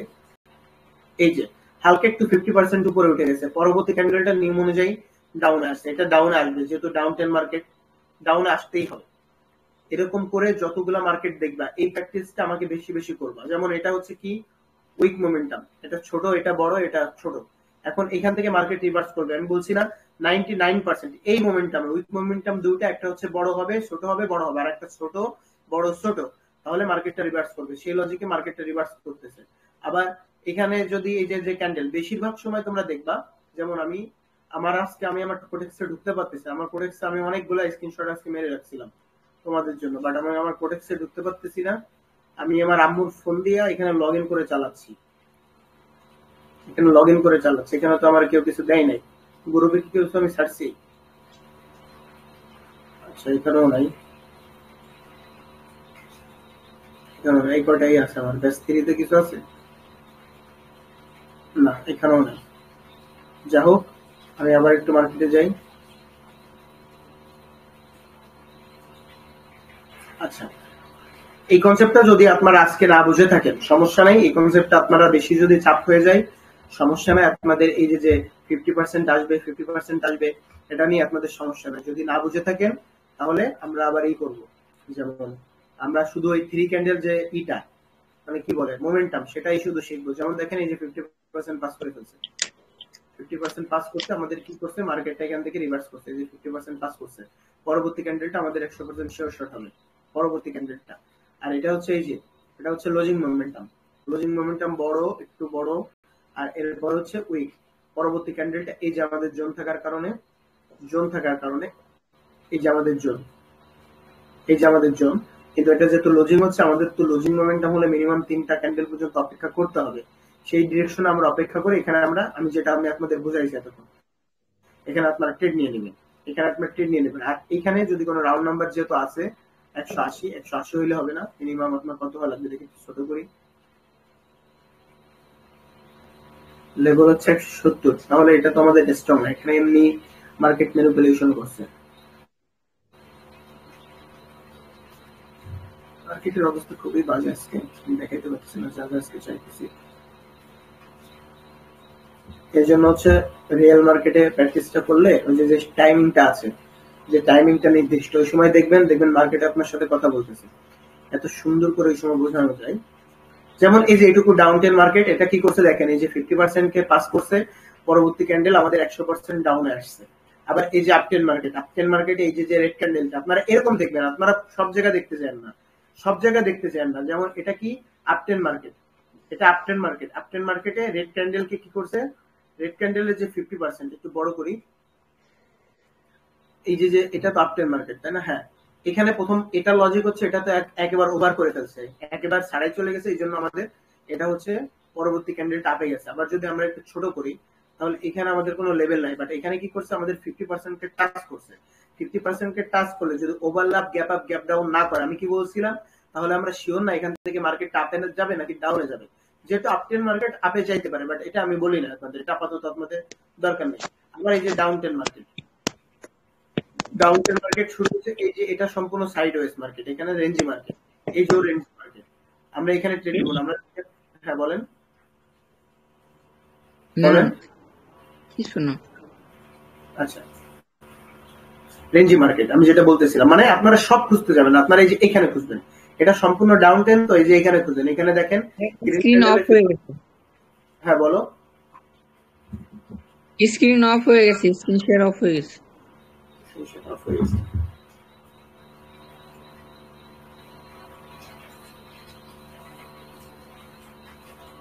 এই যে হালকা একটু 50% উপরে উঠে গেছে। পরবর্তী ক্যান্ডেলটা নিয়ম অনুযায়ী ডাউনে আসছে, এটা ডাউনে আসবে, যেহেতু ডাউন টেন মার্কেট ডাউনে আসতেই হবে। এরকম করে যতগুলা মার্কেট দেখবা, এই প্র্যাকটিসটা আমাকে বেশি বেশি করবা। যেমন এটা হচ্ছে কি উইক মোমেন্টাম, এটা ছোট, এটা বড়, এটা ছোট। এখন এখান থেকে মার্কেট রিভার্স করবে। আমি বলছি না 99% এই মোমেন্টাম, উইক মোমেন্টাম দুইটা, একটা হচ্ছে বড় হবে, ছোট হবে, বড় হবে, আর একটা ছোট বড় ছোট, তাহলে মার্কেটটা রিভার্স করবে। সেই লজিকে মার্কেটটা রিভার্স করতেছে। আবার এখানে যদি এই যে ক্যান্ডেল, বেশিরভাগ সময় তোমরা দেখবা, যেমন আজকে আমি আমার কোটেক্সে ঢুকতে পারতেছি। আমার কোটেক্সে আমি অনেকগুলো স্ক্রিনশট আজকে মেরে রাখছিলাম তোমাদের জন্য, বাট আমি আমার কোটেক্সে ঢুকতে পারতেছি না। আমি আমার আম্মুর ফোন দিয়ে এখানে লগ ইন করে চালাচ্ছি, এখানে তো আমার কেউ কিছু দেয় নাই, গ্রুপে কি কিছু আমি ছাড়ছি? আচ্ছা, এখানেও নাই, এই কটাই আছে। আমার ব্যাস 3-তে কিছু আছে না, এখানেও নাই। যা হোক, আমি আবার একটু মার্কেটে যাই। আচ্ছা, এই কনসেপ্টটা যদি আপনারা আজকে না বুঝে থাকেন সমস্যা নাই। এই কনসেপ্টটা আপনারা বেশি যদি চাপ হয়ে যায় সমস্যা নাই। আপনাদের এই যে 50% আসবে, 50% আসবে, এটা নিয়ে আপনাদের সমস্যা নাই। যদি না বুঝে থাকেন তাহলে আমরা আবার এই করবো, যেমন আমরা শুধু ওই 3 ক্যান্ডেল যে ইটা মানে কি বলে মোমেন্টাম, সেটাই শুধু শিখবো। যেমন দেখেন এই যে 50% পাস করে ফেলছে, 50% পাস করতে আমাদের কি করছে, মার্কেটটা এখান থেকে রিভার্স করছে। যে 50% পাস করছে, পরবর্তী ক্যান্ডেলটা আমাদের 100% শিওর শর্ট হবে, পরবর্তী ক্যান্ডেলটা। আর এটা হচ্ছে এই যে, এটা হচ্ছে লজিং মোমেন্টাম বড়, একটু বড়, আর এরপর হচ্ছে উইক। পরবর্তী ক্যান্ডেলটা এই যে আমাদের জোন থাকার কারণে এই যে আমাদের জোন, কিন্তু এটা যেহেতু লজিং হচ্ছে, আমাদের তো লজিং মোমেন্টাম হলে মিনিমাম 3টা ক্যান্ডেল পর্যন্ত অপেক্ষা করতে হবে। সেই ডিরেকশনে আমরা অপেক্ষা করে এখানে আমি আপনাদের বুঝাইছি এতক্ষণ, এখানে আপনারা ট্রেড নিয়ে নেবেন। আর এখানে যদি কোনো রাউন্ড নাম্বার যেহেতু আছে 180 হইলে হবে না, মিনিমাম আপনার কত হওয়া লাগবে দেখি ছোট করি, লেভেল হচ্ছে 170। তাহলে এটা তো আমাদের স্ট্রং না, এখানে এমনি মার্কেট ম্যানিপুলেশন করছে। মার্কেটের অবস্থা খুবই বাজে আজকে, দেখাইতে পারতেছি না যা আজকে চাইতেছি। এই জন্য হচ্ছে রিয়েল মার্কেটে প্র্যাকটিসটা করলে ওই যে টাইমিংটা আছে, যে টাইমিংটা নির্দিষ্ট, ওই সময় দেখবেন মার্কেট আপনার সাথে কথা বলতেছে, এত সুন্দর করে ওই সময় বোঝানো যায়। যেমন এই যে এটুকু ডাউন টেন মার্কেট, এটা কি করছে দেখেন, এই যে 50% কে পাস করছে, পরবর্তী ক্যান্ডেল আমাদের 100% ডাউনে আসছে। আবার এই যে আপটেন মার্কেটে এই যে রেড ক্যান্ডেলটা আপনারা এরকম দেখবেন, আপনারা সব জায়গা দেখতে চান না। যেমন এটা কি আপটেন মার্কেট, এটা আপটেন মার্কেটে রেড ক্যান্ডেল কে কি করছে, রেড ক্যান্ডেলের যে 50% একটু বড় করি, এই যে এটা তো আপটেন মার্কেট, তাই না? হ্যাঁ, এখানে প্রথম এটা লজিক হচ্ছে, এটা তো একেবারে ওভার করে ফেলছে, একেবারে ছাড়াই চলে গেছে। এই জন্য আমাদের এটা হচ্ছে পরবর্তী ক্যান্ডেলটা আপে গেছে। আবার যদি আমরা একটু ছোট করি, তাহলে এখানে আমাদের কোনো লেভেল নাই, বাট এখানে কি করছে, আমাদের 50% কে টাচ করছে। 50% কে টাচ করলে যদি overlap, gap up, gap down না করে, আমি কি বলছিলাম, তাহলে আমরা শিওর না এখান থেকে মার্কেট আপে যাবে নাকি ডাউনে যাবে। যেহেতু আপটেন মার্কেট আপে যাইতে পারে, বাট এটা আমি বলি না আপনাদের, এটা আপাতত আপনাদের দরকার নেই। আবার এই যে ডাউন টেন মার্কেট, ডাউনটেন মার্কেট শুরু হচ্ছে, এই যে এটা সম্পূর্ণ সাইডওয়েজ মার্কেট, এখানে রেঞ্জি মার্কেট, এই যে রেঞ্জ মার্কেট, আমরা এখানে ট্রেড করব আমরা। হ্যাঁ বলেন না বলেন। কিছু না। আচ্ছা, রেঞ্জি মার্কেট আমি যেটা বলতেছিলাম, মানে আপনারা সব খুঁজতে যাবেন, আপনারা এই যে এখানে খুঁজবেন, এটা সম্পূর্ণ ডাউন টেন, তো এই যে এখানে খুঁজবেন, এখানে দেখেন স্ক্রিন অফ হয়ে গেছে, হ্যাঁ বলো। স্ক্রিন অফ হয়ে গেছে, স্ক্রিন শেয়ার অফ হয়ে গেছে।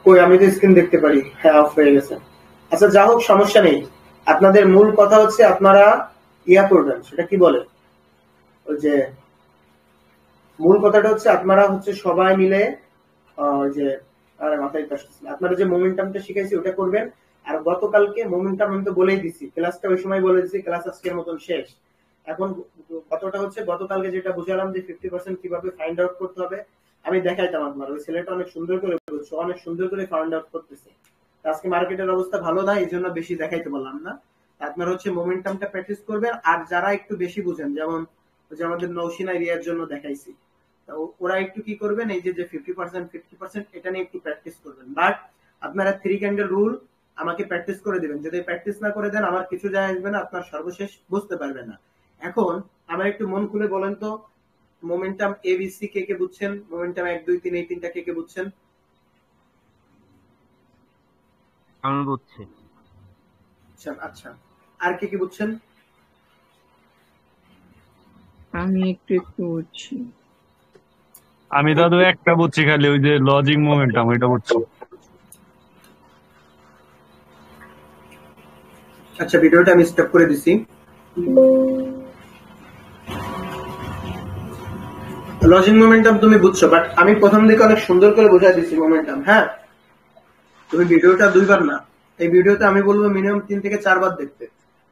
কই, আমি তো স্ক্রিন দেখতে পারি, হ্যাঁ অফ হয়ে গেছে। আচ্ছা যা হোক, সমস্যা নেই। আপনাদের মূল কথা হচ্ছে আপনারা ইয়া করবেন, সেটা কি বলে, ওই যে মূল কথাটা হচ্ছে আপনারা হচ্ছে সবাই মিলে ওই যে, আরে মাথায় আসতেছে না, আপনারা যে মোমেন্টামটা শিখাইছি ওটা করবেন। আর গতকালকে মোমেন্টাম আমি তো বলেই দিছি, ক্লাসটা ওই সময় বলে দিছি, ক্লাস আজকের মতন শেষ। এখন কতটা হচ্ছে, গতকালকে যেটা বুঝালাম যে 50% কিভাবে ফাইন্ড আউট করতে হবে আমি দেখাইতাম, আপনার ওই ছেলেটা অনেক সুন্দর করে বলছে, অনেক সুন্দর করে ফাইন্ড আউট করতেছে। আজকে মার্কেটের অবস্থা ভালো না, এই জন্য বেশি দেখাইতে বললাম না। আপনার হচ্ছে মোমেন্টামটা প্র্যাকটিস করবেন। আর যারা একটু বেশি বুঝেন, যেমন যে আমাদের নৌসিনা এরিয়ার জন্য দেখাইছি, ওরা একটু কি করবেন, এই যে 50% এটা নিয়ে একটু প্র্যাকটিস করবেন। বাট আপনারা 3 ক্যান্ডেল রুল আমাকে প্র্যাকটিস করে দিবেন, যদি প্র্যাকটিস না করে দেন আমার কিছু যায় আসবে না, আপনার সর্বশেষ বুঝতে পারবেন না। এখন আমার একটু মন খুলে বলেন তো, মোমেন্টাম এবিসি কে কে বুঝছেন? মোমেন্টাম 1 2 3 এই তিনটা কে কে বুঝছেন? আমি বুঝছি। আচ্ছা, আর কে কে বুঝছেন? আমি একটু একটু বুঝছি। আমি দাদু একটা বুঝছি খালি, ওই যে লজিক মোমেন্টাম, ওইটা বুঝছি। আচ্ছা, ভিডিওটা আমি স্টপ করে দিছি। লজিক মোমেন্টাম তুমি বুঝছো, বাট আমি প্রথম দিকে অনেক সুন্দর করে বোঝাই দিচ্ছি মোমেন্টাম। হ্যাঁ, তুমি ভিডিওটা 2 বার না, এই ভিডিওতে আমি বলবো মিনিমাম 3 থেকে 4 বার দেখতে,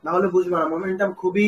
না হলে বুঝবা না। মোমেন্টাম খুবই